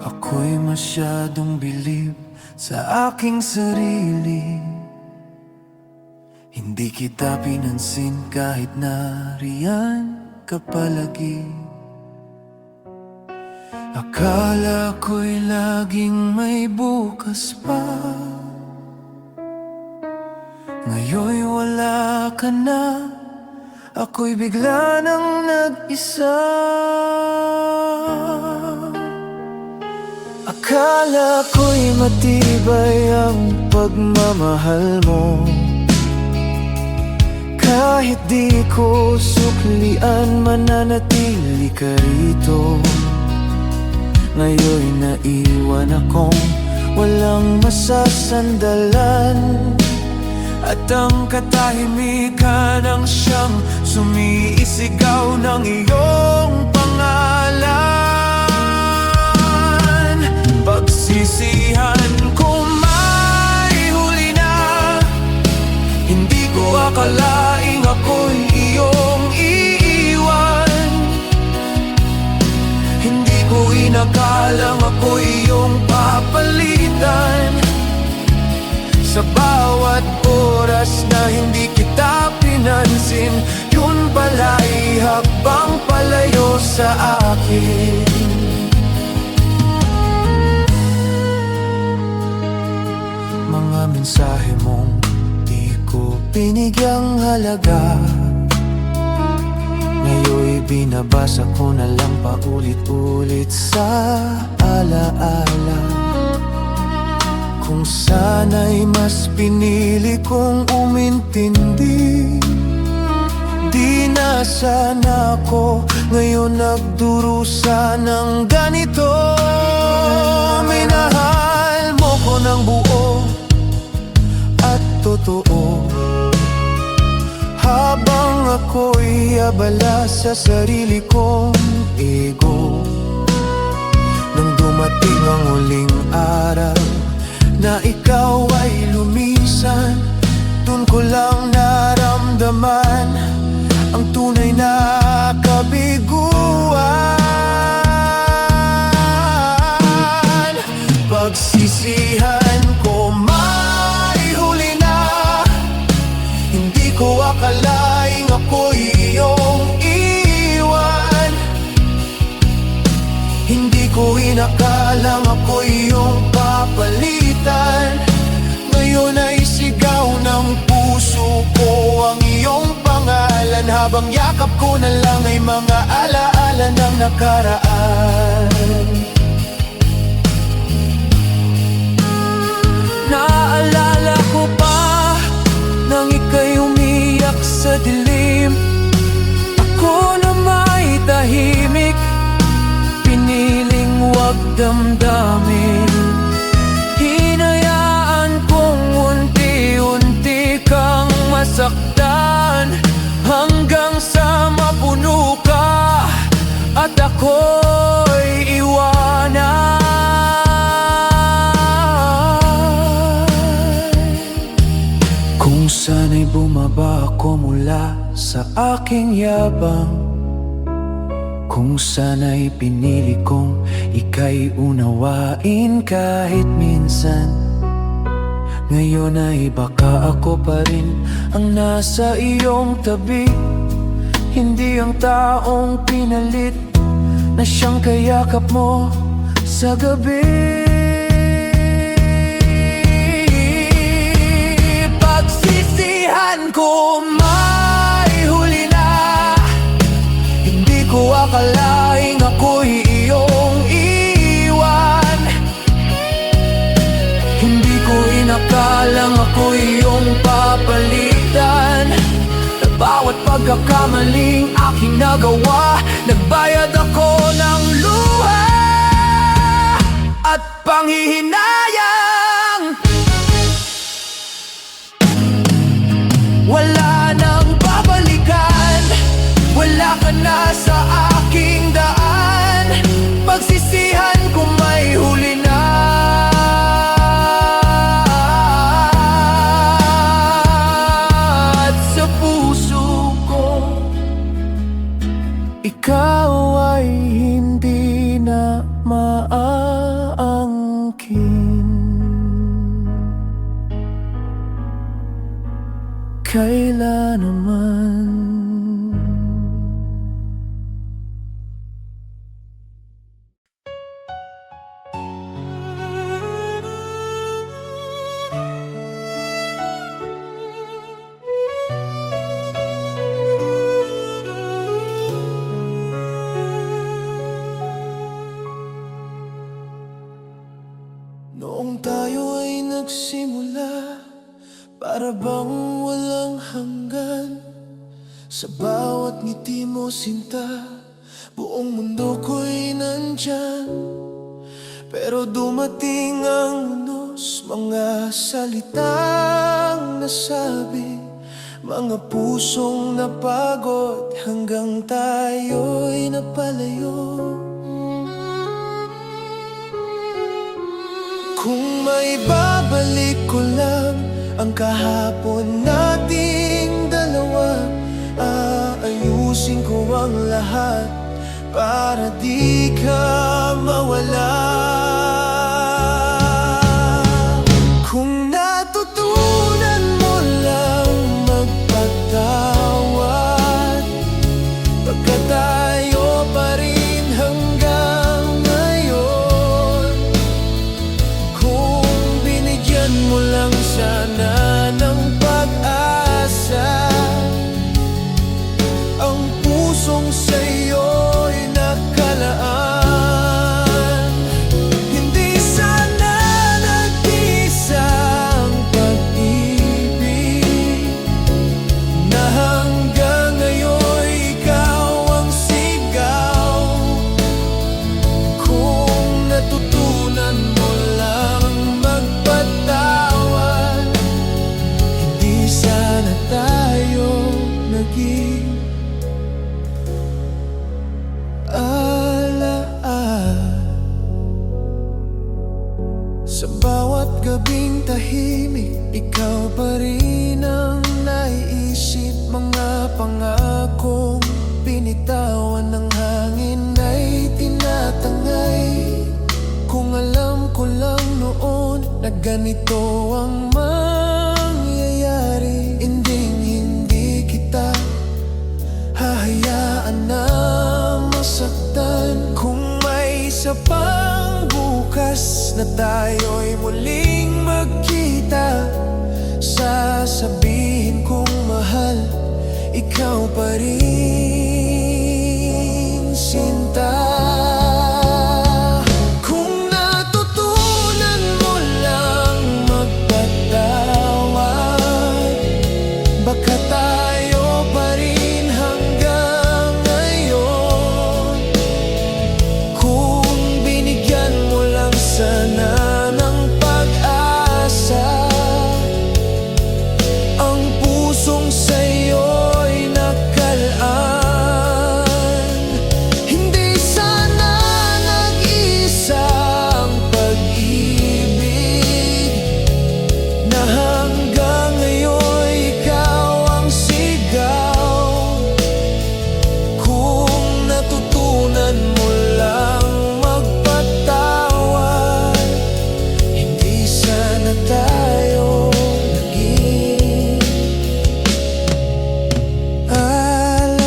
Ako'y masyadong bilib sa aking sarili, hindi kita pinansin kahit nariyan ka palagi. Akala ko'y laging may bukas pa, ngayon'y wala ka na, ako'y bigla nang nag-isa. Akala ko'y matibay ang pagmamahal mo, kahit di ko suklian mananatili ka rito. Ngayon'y naiwan akong walang masasandalan, at ang katahimikan ang siyang sumiisigaw ng iyong pangalan. Pagsisihan ko may huli na, hindi ko akalaing ako'y iyong iiwan. Hindi ko inakalang ako'y iyong papalitan. Sa bawat oras na hindi kita pinansin, yun pala'y hakbang palayo sa akin. Mga mensahe mong di ko binigyang halaga, ngayon'y binabasa ko na lang paulit-ulit sa alaala. Kung sana'y mas pinili kong umintindi, di na sana ako ngayon nagdurusa ng ganito. Minahal mo ko ng buo at totoo, habang ako'y abala sa sarili kong ego. Nung dumating ang huling araw na ikaw ay lumisan, dun ko lang naramdaman ang tunay na kabiguan. Pagsisihan ko may huli na, hindi ko akalaing ako'y iyong iwan. Hindi ko inakalang ako'y iyong papalitan. Ngayon ay sigaw ng puso ko ang iyong pangalan, habang yakap ko na lang ay mga alaala ng nakaraan. Naalala ko pa nang ika'y umiyak sa dilim, ako na may tahimik, piniling wag damdamin. Hinayaan kong unti-unti kang masaktan, hanggang sa mapuno ka at ako'y iwanan. Kung sana'y bumaba ako mula sa aking yabang, kung sana'y pinili kong ika'y unawain kahit minsan, ngayon ay baka ako pa rin ang nasa iyong tabi, hindi ang taong pinalit na siyang kayakap mo sa gabi. Pagsisihan ko may huli na, hindi ko akalaing ako'y iyong iwan. Hindi ko inakalang ako'y iyong papalitan. Sa bawat pagkakamaling aking nagawa, nagbayad ako ng luha at panghihinayang. Wala nang babalikan, wala ka na sa aking daan. Pagsisihan ko may huli na, at sa puso ko ikaw ay hindi na maaangkin. Kailan naman? Noong tayo ay nagsimula, para bang walang hanggan. Sa bawat ngiti mo sinta, buong mundo ko'y nandyan. Pero dumating ang unos, mga salitang nasabi, mga pusong napagod hanggang tayo'y napalayo. Kung may babalik ko lang ang kahapon nating dalawa, aayusin ko ang lahat para di ka mawala. Kung natutunan mo lang magpatawad, pagka tayo pa rin hanggang ngayon. Kung binigyan mo lang sana ng pag-asa ang pusong sa'yo'y nakalaan, hindi sana nag-isa ang pag-ibig na hanggang ngayon'y ikaw ang sigaw. Kung natutunan mo lang magpatawad, hindi sana tayo naging sa bawat gabing tahimik, ikaw pa rin ang naiisip. Mga pangakong binitawan ng hangin ay tinatangay. Kung alam ko lang noon na ganito ang mangyayari, hindi kita hahayaan na masaktan. Kung may isa pang bukas na tayo'y muling magkita, sasabihin kong mahal ikaw pa rin, sinta. Kung natutunan mo lang magpatawad, baka tayo pa rin hanggang ngayon. Kung binigyan mo lang sana ng pag-asa ang pusong sa'yo'y nakalaan, hindi sana nag-isa ang pag-ibig na hanggang ngayon'y ikaw ang sigaw. Kung natutunan mo lang magpatawad, hindi sana tayo naging alaala.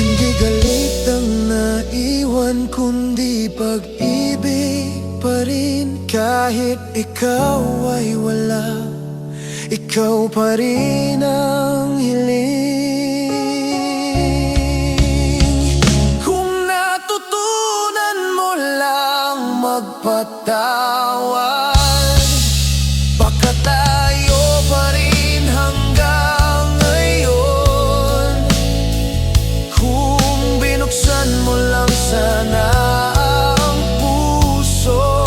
Hindi galit ang naiwan, kundi pag-ibig pa rin. Kahit ikaw ay wala, ikaw pa rin ang hiling. Kung natutunan mo lang magpatawad, baka tayo pa rin hanggang ngayon. Kung binuksan mo lang sana ang puso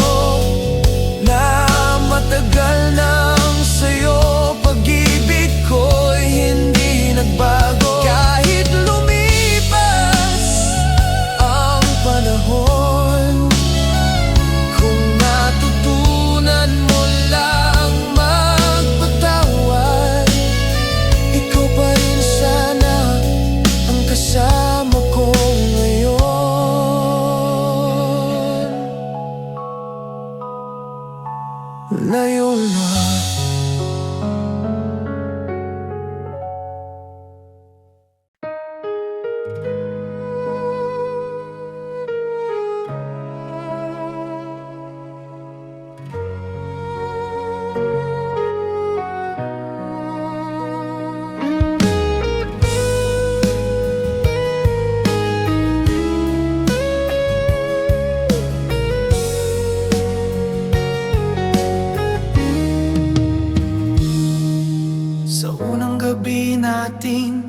na matagal nang sa'yo, pag-ibig ko'y hindi nagbabago. Sa unang gabi nating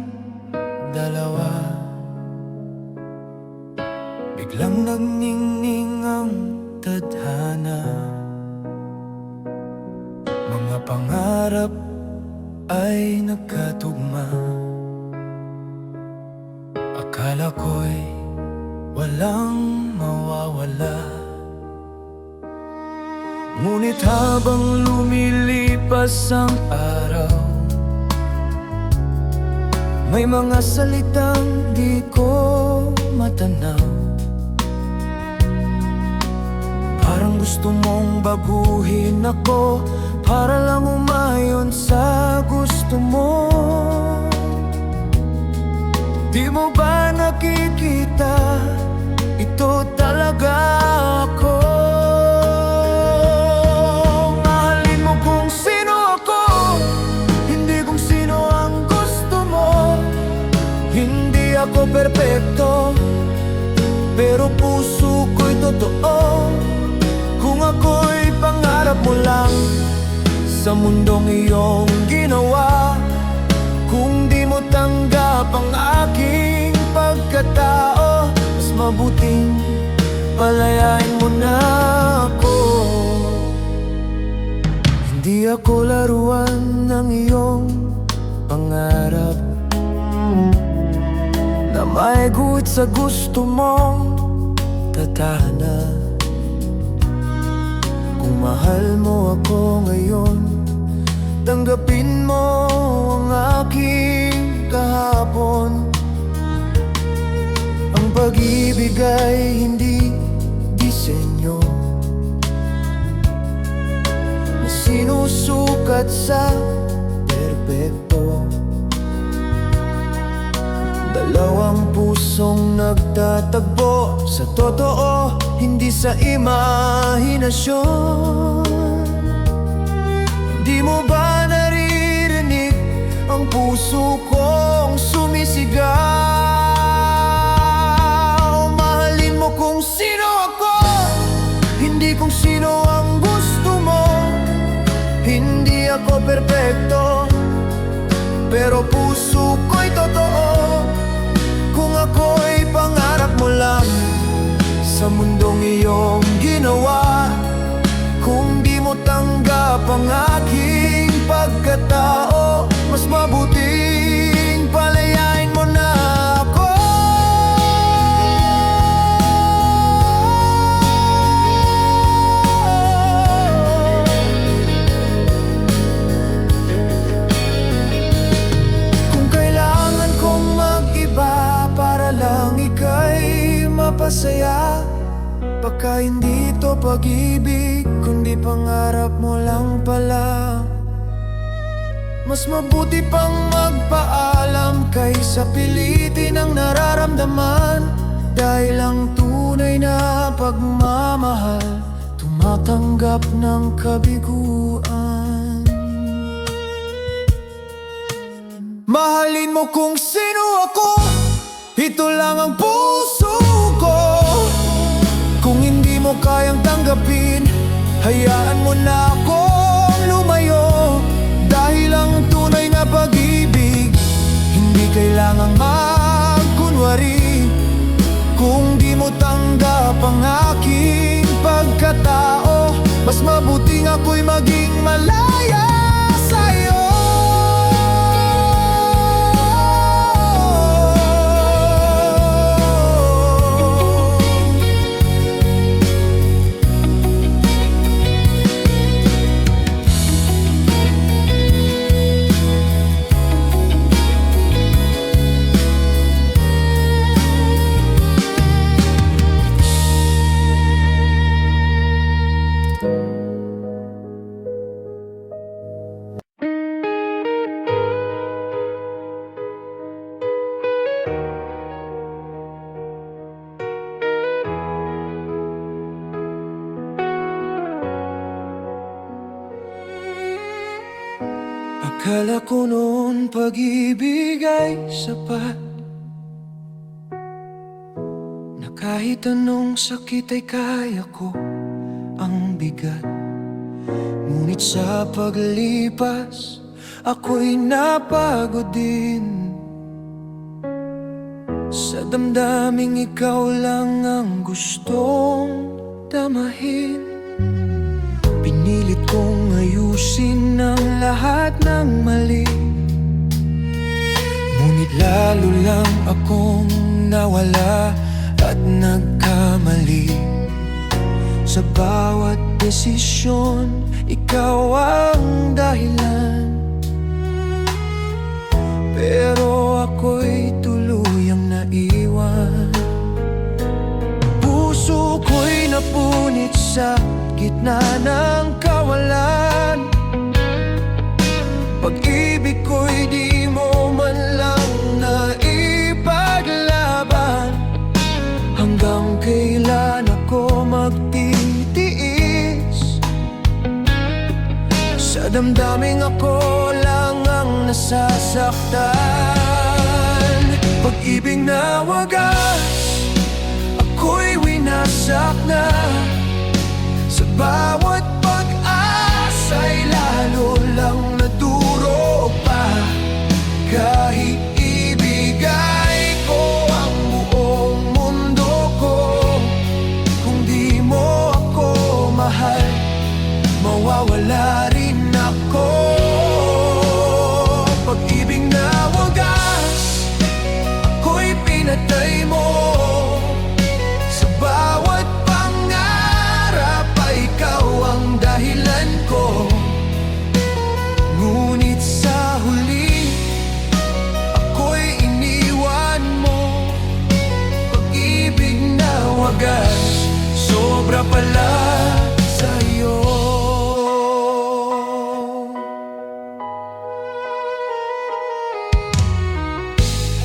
dalawa, biglang nagningning ang tadhana. Mga pangarap ay nagkatugma. Akala ko'y walang mawawala. Ngunit habang lumilipas ang araw, may mga salitang di ko matanaw. Parang gusto mong baguhin ako para lang umayon sa gusto mo. Di mo ba nakikita? Ito talaga ako. Mahalin mo kung sino ako, hindi kung sino ang gusto mo. Hindi ako perpekto, pero puso ko'y totoo. Kung ako'y pangarap mo lang sa mundong iyong ginawa, kung di mo tanggap ang aking pagkatao, mas mabuting palayain mo na ako. Hindi ako laruan ng iyong pangarap na may guhit sa gusto mong tatana. Kung mahal mo ako ngayon, tanggapin mo ang aking kahapon. Ang pag-ibig ay hindi disenyo na sinusukat sa perpekto. Dalawang pusong nagtatagpo sa totoo, hindi sa imahinasyon. Di mo ba naririnig ang puso kong sumisigaw? Mahalin mo kung sino ako, hindi kung sino ang gusto mo. Hindi ako perpekto, pero puso ko'y totoo. Kung ako'y pangarap mo lang sa mundong iyong ginawa, kung di mo tanggap ang aking pagkatao, mas mabuting palayain mo na ako. Kung kailangan kong mag-iba para lang ika'y mapasaya, baka hindi to pag-ibig, kundi pangarap mo lang pala. Mas mabuti pang magpaalam kaysa pilitin ang nararamdaman. Dahil ang tunay na pagmamahal tumatanggap ng kabiguan. Mahalin mo kung sino ako, ito lang ang puso ko. Kung hindi mo kayang tanggapin, hayaan mo na akong lumayo. Dahil ang tunay na pag-ibig, hindi kailangang magkunwari. Kung di mo tanggap ang aking pagkatao, mas mabuting ako'y maging malaya sa'yo. Akala ko noon pag-ibig ay sapat, na kahit anong sakit ay kaya ko ang bigat. Ngunit sa paglipas, ako'y napagod din. Sa damdaming ikaw lang ang gustong damahin. Pinilit kong ayusin ang lahat ng mali, ngunit lalo lang akong nawala at nagkamali. Sa bawat desisyon, ikaw ang dahilan, pero ako'y tuluyang naiwan. Puso ko'y napunit sa gitna ng kawalan. Pag-ibig ko'y di mo man lang naipaglaban. Hanggang kailan ako magtitiis? Sa damdaming ako lang ang nasasaktan. Pag-ibig na wagas, ako'y winasak na. Sa bawat pag-asa'y lalo lang naduro pa. Kahit ibigay ko ang buong mundo ko, kung di mo ako mahal, mawawala rin ako. Pag-ibig na wagas, ako'y pinatay mo. Sa bawat pangarap ay ikaw ang dahilan ko, ngunit sa huli ako'y iniwan mo. Pag-ibig na wagas, sobra pala sa'yo.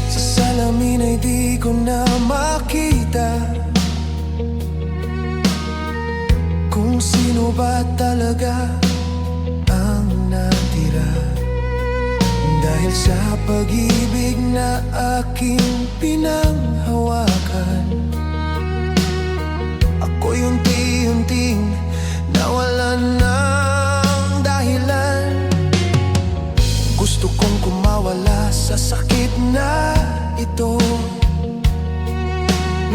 Sa salamin ay di ko na makita kung sino ba talaga ang natira. Dahil sa pag-ibig na aking pinanghawakan, ako'y unti-unting nawalan ng dahilan. Gusto kong kumawala sa sakit na ito,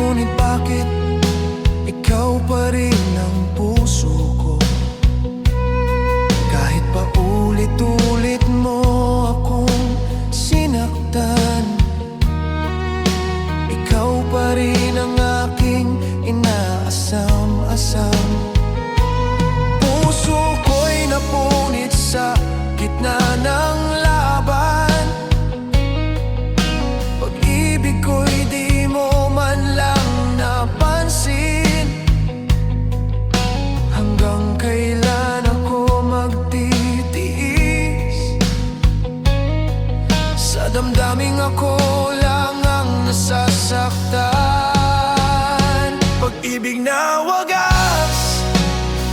ngunit bakit ikaw pa rin ang puso ko? Kahit pa ulit-ulit mo akong sinaktan, ikaw pa rin ang aking inaasam-asam. Puso ko'y napunit sa gitna ng laban. Pag-ibig ko'y di mo man lang napansin. Hanggang kailan ako magtitiis? Sa damdaming ako lang ang nasasaktan. Pag-ibig na wagas,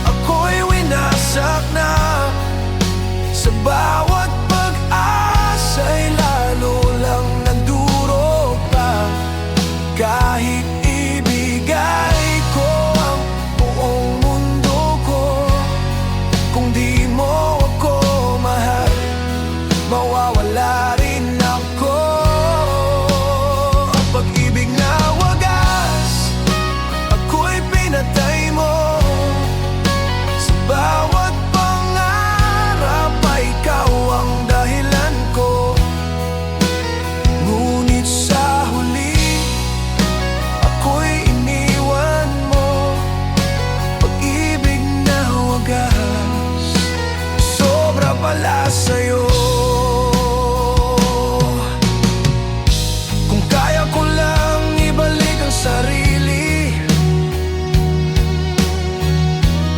ako'y winasak na. Sa bawat pag-asa'y lalo lang nagduro pa. Kahit ibigay ko ang buong mundo ko, kung di mo ako mahal, mawawala rin ako. Pag-ibig na wagas, ako'y pinatay mo. Sa bawat pangarap ay ikaw ang dahilan ko, ngunit sa huli ako'y iniwan mo. Pag-ibig na wagas, sobra pala sa'yo. Kung kaya ko lang ibalik ang sarili,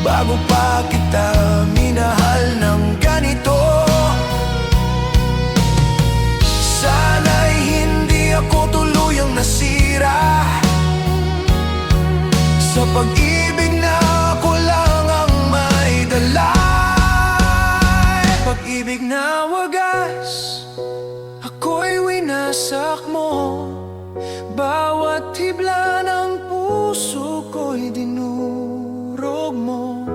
bago pa kita minahal ng ganito, sana'y hindi ako tuluyang nasira. Sa pag-ibig na ako lang ang may dala. Pag-ibig na wagas, ako'y winasak mo. Bawat hibla ng puso ko'y dinurog mo.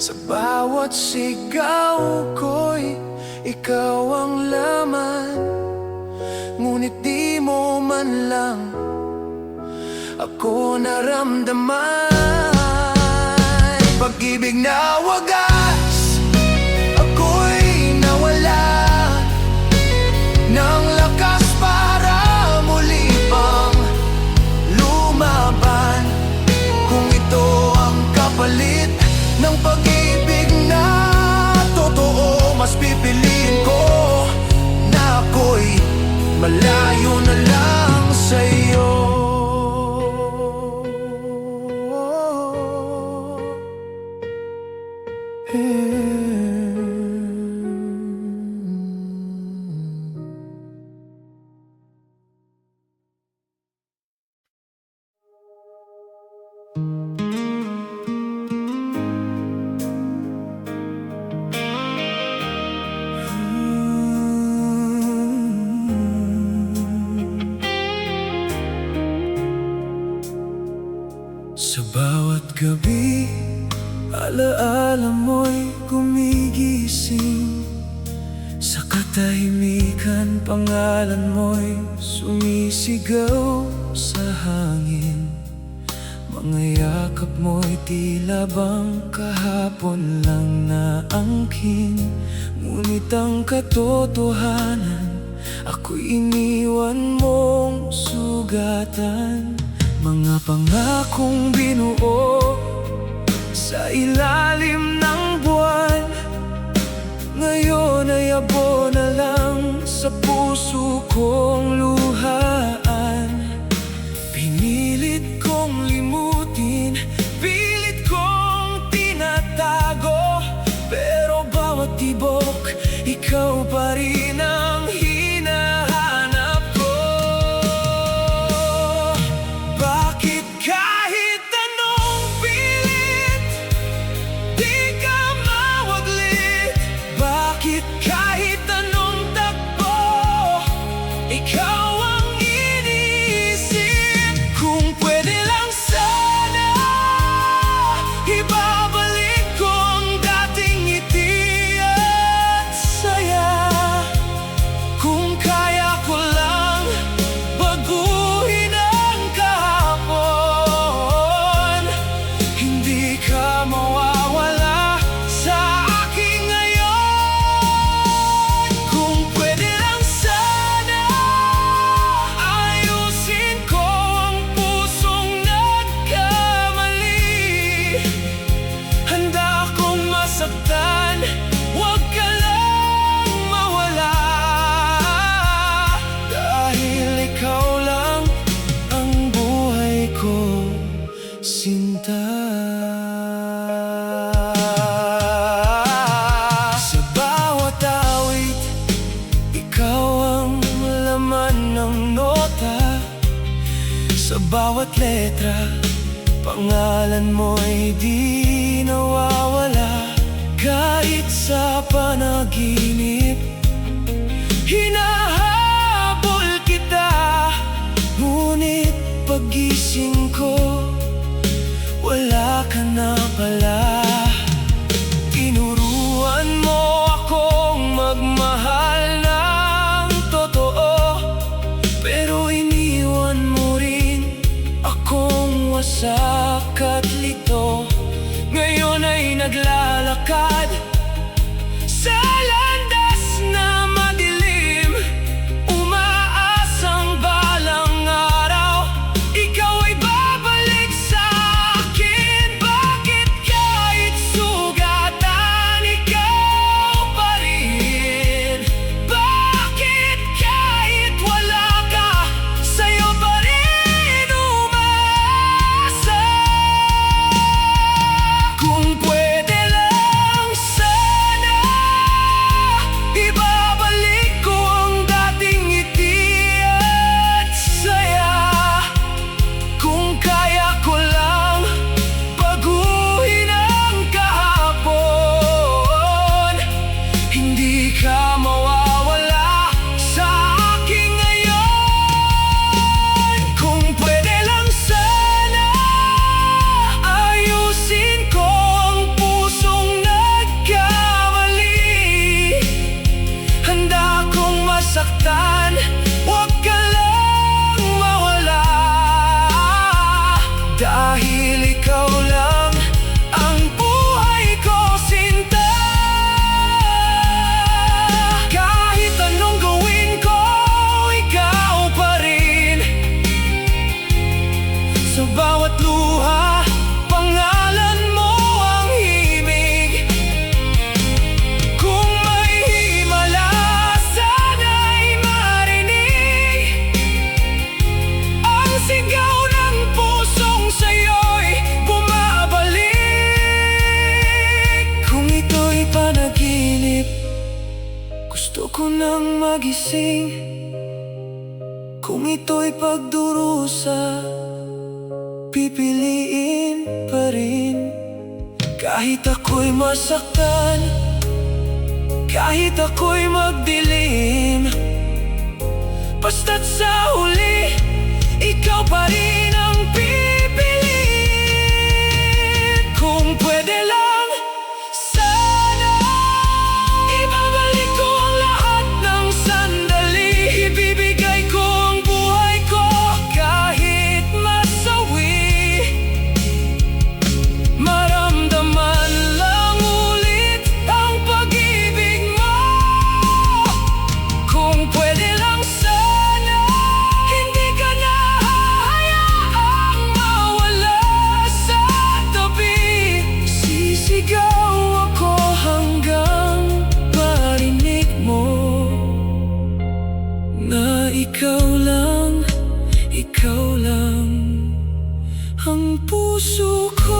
Sa bawat sigaw ko'y ikaw ang laman. Ngunit di mo man lang ako naramdaman. Pag-ibig na wagas, ako'y nawala ng lakas para muli pang lumaban. Kung ito ang kapalit ng pag-ibig na totoo, mas pipiliin ko na ako'y malayo na lang sa'yo. Sa bawat gabi, alaala mo'y gumigising. Sa katahimikan, pangalan mo'y sumisigaw sa hangin. Mga yakap mo'y tila bang kahapon lang naangkin. Ngunit ang katotohanan, ako'y iniwan mong sugatan. Mga pangakong binuo sa ilalim ng buwan, ngayon ay abo na lang sa puso kong luhaan. Pinilit kong limutin, pilit kong tinatago, pero bawat tibok, ikaw pa rin ang hinahanap ko. Bakit kahit anong pilit, di ka mawaglit? Bakit kahit anong takbo, ikaw ang iniisip? Kung pwede lang sana, ibabalik ko ang dating ngiti at saya. Kung kaya ko lang baguhin ang kahapon, hindi ka mawawala sa akin ngayon. Kung pwede lang sana, ayusin ko ang pusong nagkamali. Handa akong masaktan, huwag ka lang mawala. Dahil ikaw lang ang buhay ko, sinta. Sa bawat awit, ikaw ang laman ng nota. Sa bawat letra, pangalan mo'y di nawawala. Kahit sa panaginip, hinahabol kita. Ngunit paggising ko, wala ka na pala. Tinuruan mo akong magmahal ng totoo, pero iniwan mo rin akong wasak at lito. Ngayon ay naglalakad sa landas Gusto ko nang magising kung ito'y pagdurusa, pipiliin pa rin. Kahit ako'y masaktan, kahit ako'y magdilim, basta't sa huli, ikaw pa rin ang pipiliin. Kung pwede lang, sana ibabalik ko ang lahat ng sandali. Ibibigay ko ang buhay ko kahit masawi. Maramdaman lang ulit ang pag-ibig mo. Kung pwede lang sana, hindi ka na hahayaang mawala sa tabi. Sisigaw ako hanggang marinig mo na ikaw lang ang puso ko.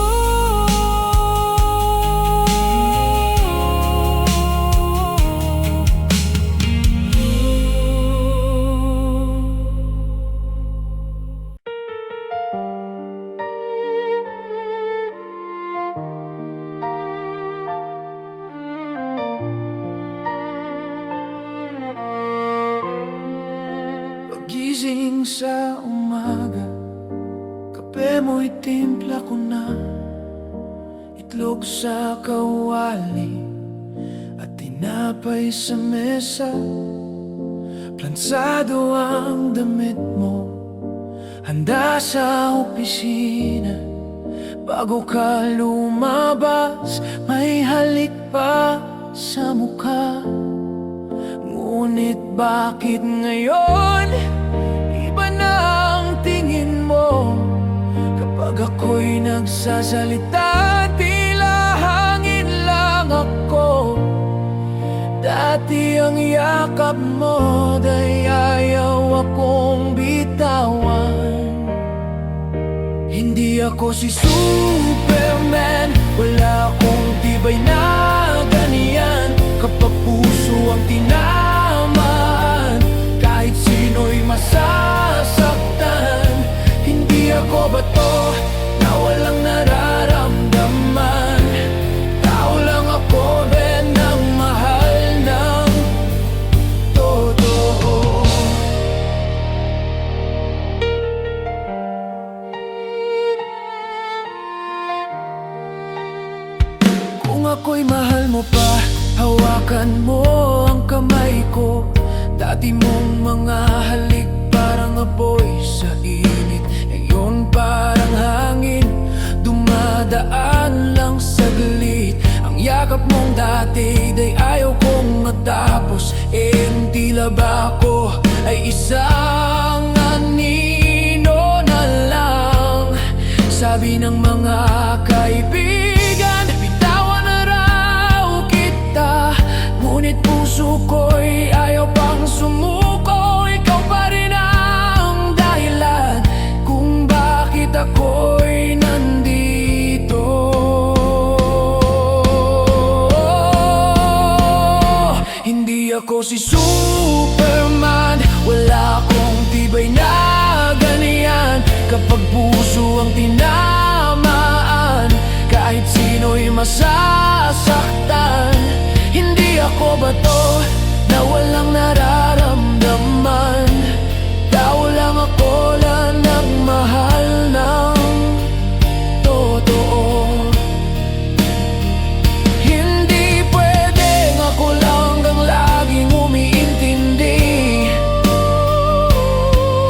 Pagising sa umaga, kape mo'y timpla ko na. Itlog sa kawali at tinapay sa mesa. Plansado ang damit mo, handa sa opisina. Bago ka lumabas, may halik pa sa mukha. Ngunit bakit ngayon iba na ang tingin mo? Kapag ako'y nagsasalita, tila hangin lang ako. Dati ang yakap mo, day ayaw akong bitawan. Hindi ako si Superman, wala akong tibay na ganyan. Kapag puso ang tinamaan, kahit sino'y masasaktan. Hindi ako bato na walang nararamdaman. Tao lang ako din ng mahal ng totoo. Kung ako'y mahal mo pa, hawakan mo ang kamay ko. Dati mong mga halik parang apoy sa init, ngayon parang hangin, dumadaan lang saglit. Ang yakap mong dati, day ayaw kong matapos. Ang tila ba ako ay isang anino na lang? Sabi ng mga kaibigan, bitawan na raw kita. Ngunit puso ko'y ayaw pang sumuko. Ikaw pa rin ang dahilan kung bakit ako'y nandito. Hindi ako si Superman, wala akong tibay na ganyan. Kapag puso ang tinamaan, kahit sino'y masasaktan. Hindi ako bato na walang nararamdaman. Tao lang ako lang nagmahal ng totoo. Hindi pwedeng ako lang ang laging umiintindi,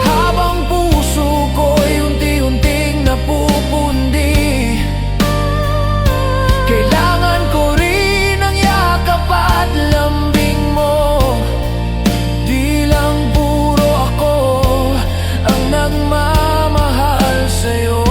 habang puso ko'y unti-unting napupundi. Kailangan ko rin ang yakap at lambing mo. Di lang puro ako ang nagmamahal sa'yo.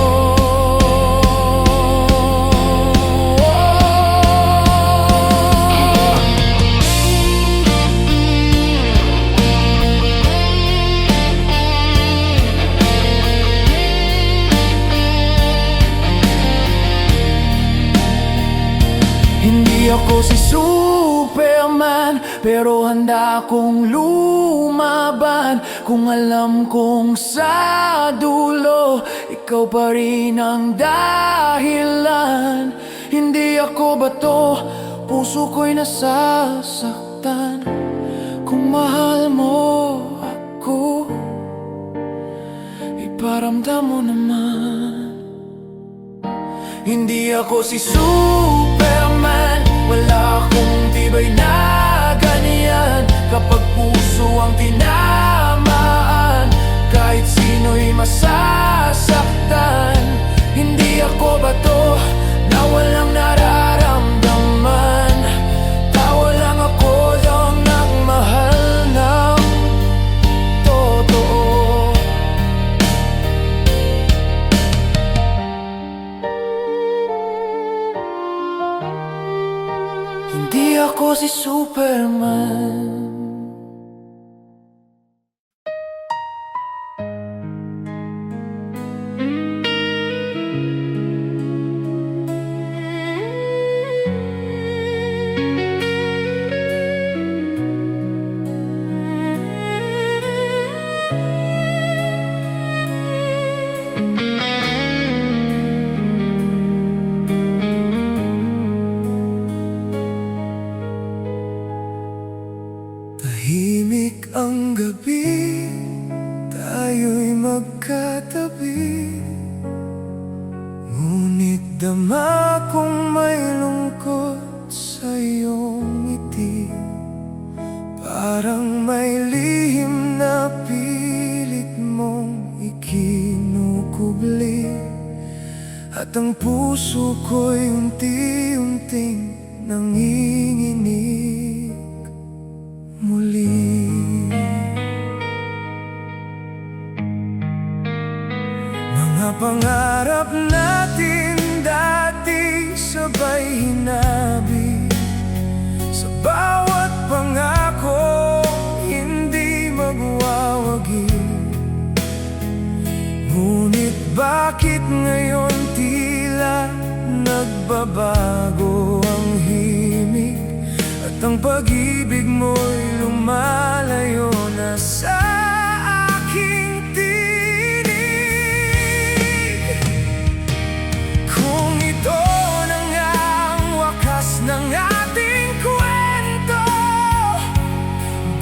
Hindi ako si Superman, man, pero handa akong lumaban. Kung alam kong sa dulo, ikaw pa rin ang dahilan. Hindi ako bato, puso ko'y nasasaktan. Kung mahal mo ako, iparamdam mo naman. Hindi ako si Superman, wala akong tibay na ganyan. Kapag puso ang tinamaan, kahit sino'y masasaktan. Hindi ako bato na walang nararamdaman. Tao lang ako yung nagmahal ng totoo. Hindi ako si Superman. Tahimik ang gabi, tayo'y magkatabi. Ngunit dama kong may lungkot sa iyong ngiti. Parang may lihim na pilit mong ikinukubli. At ang puso ko'y unti-unting nanginginig muli. Mga pangarap natin dati sabay hinabi. Sa bawat pangako hindi magwawagi. Ngunit bakit ngayon tila nagbabago ang himig? At ang pag-ibig mo'y lumalayo na sa aking tinig. Kung ito na nga ang wakas ng ating kwento,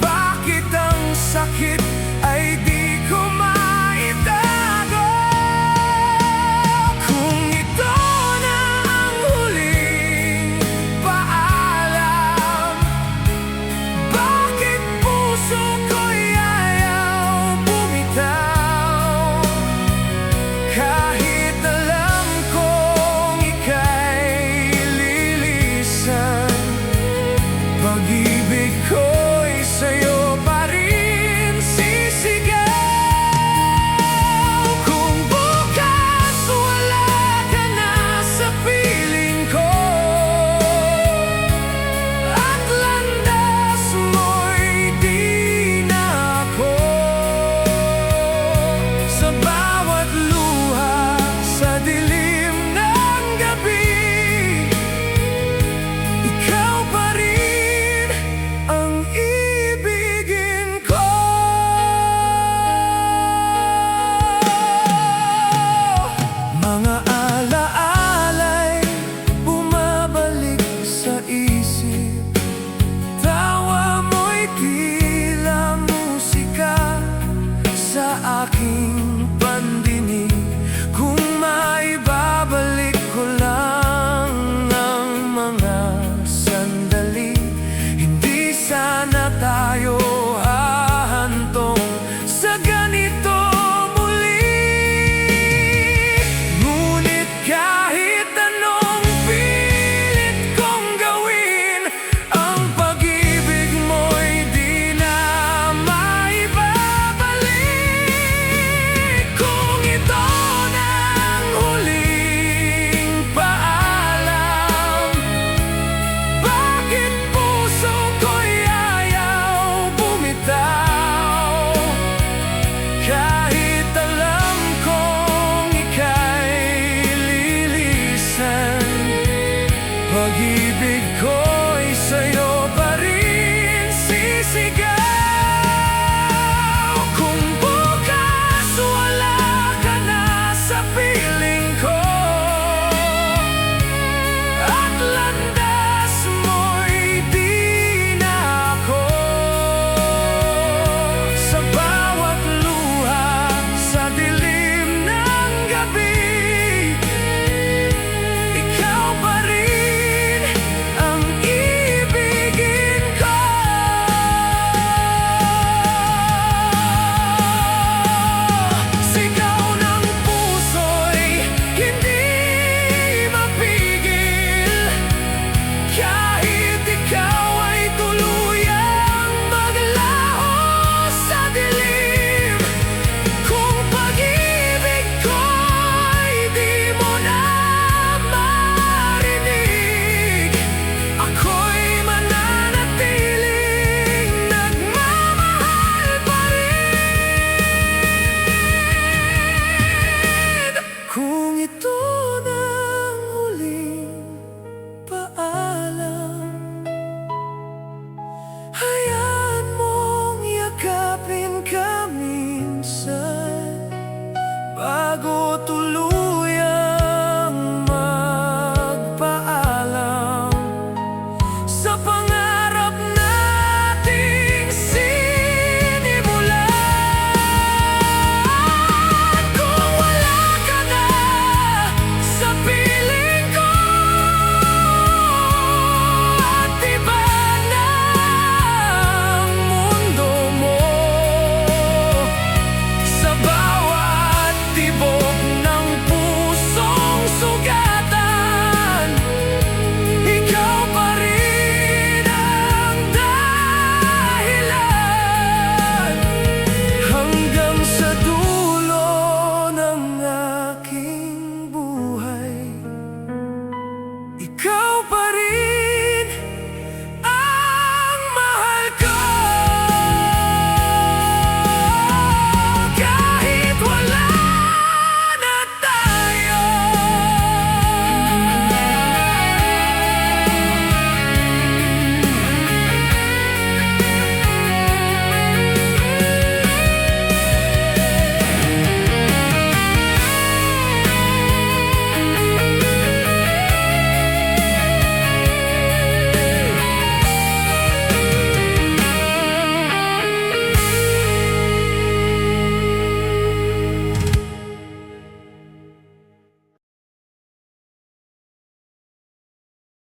bakit ang sakit ay di ko maitago? Kung ito na ang huling paalam, bakit puso ko'y ayaw bumitaw? Kahit alam kong ika'y lilisan, pag-ibig ko'y sa'yo pa rin sigaw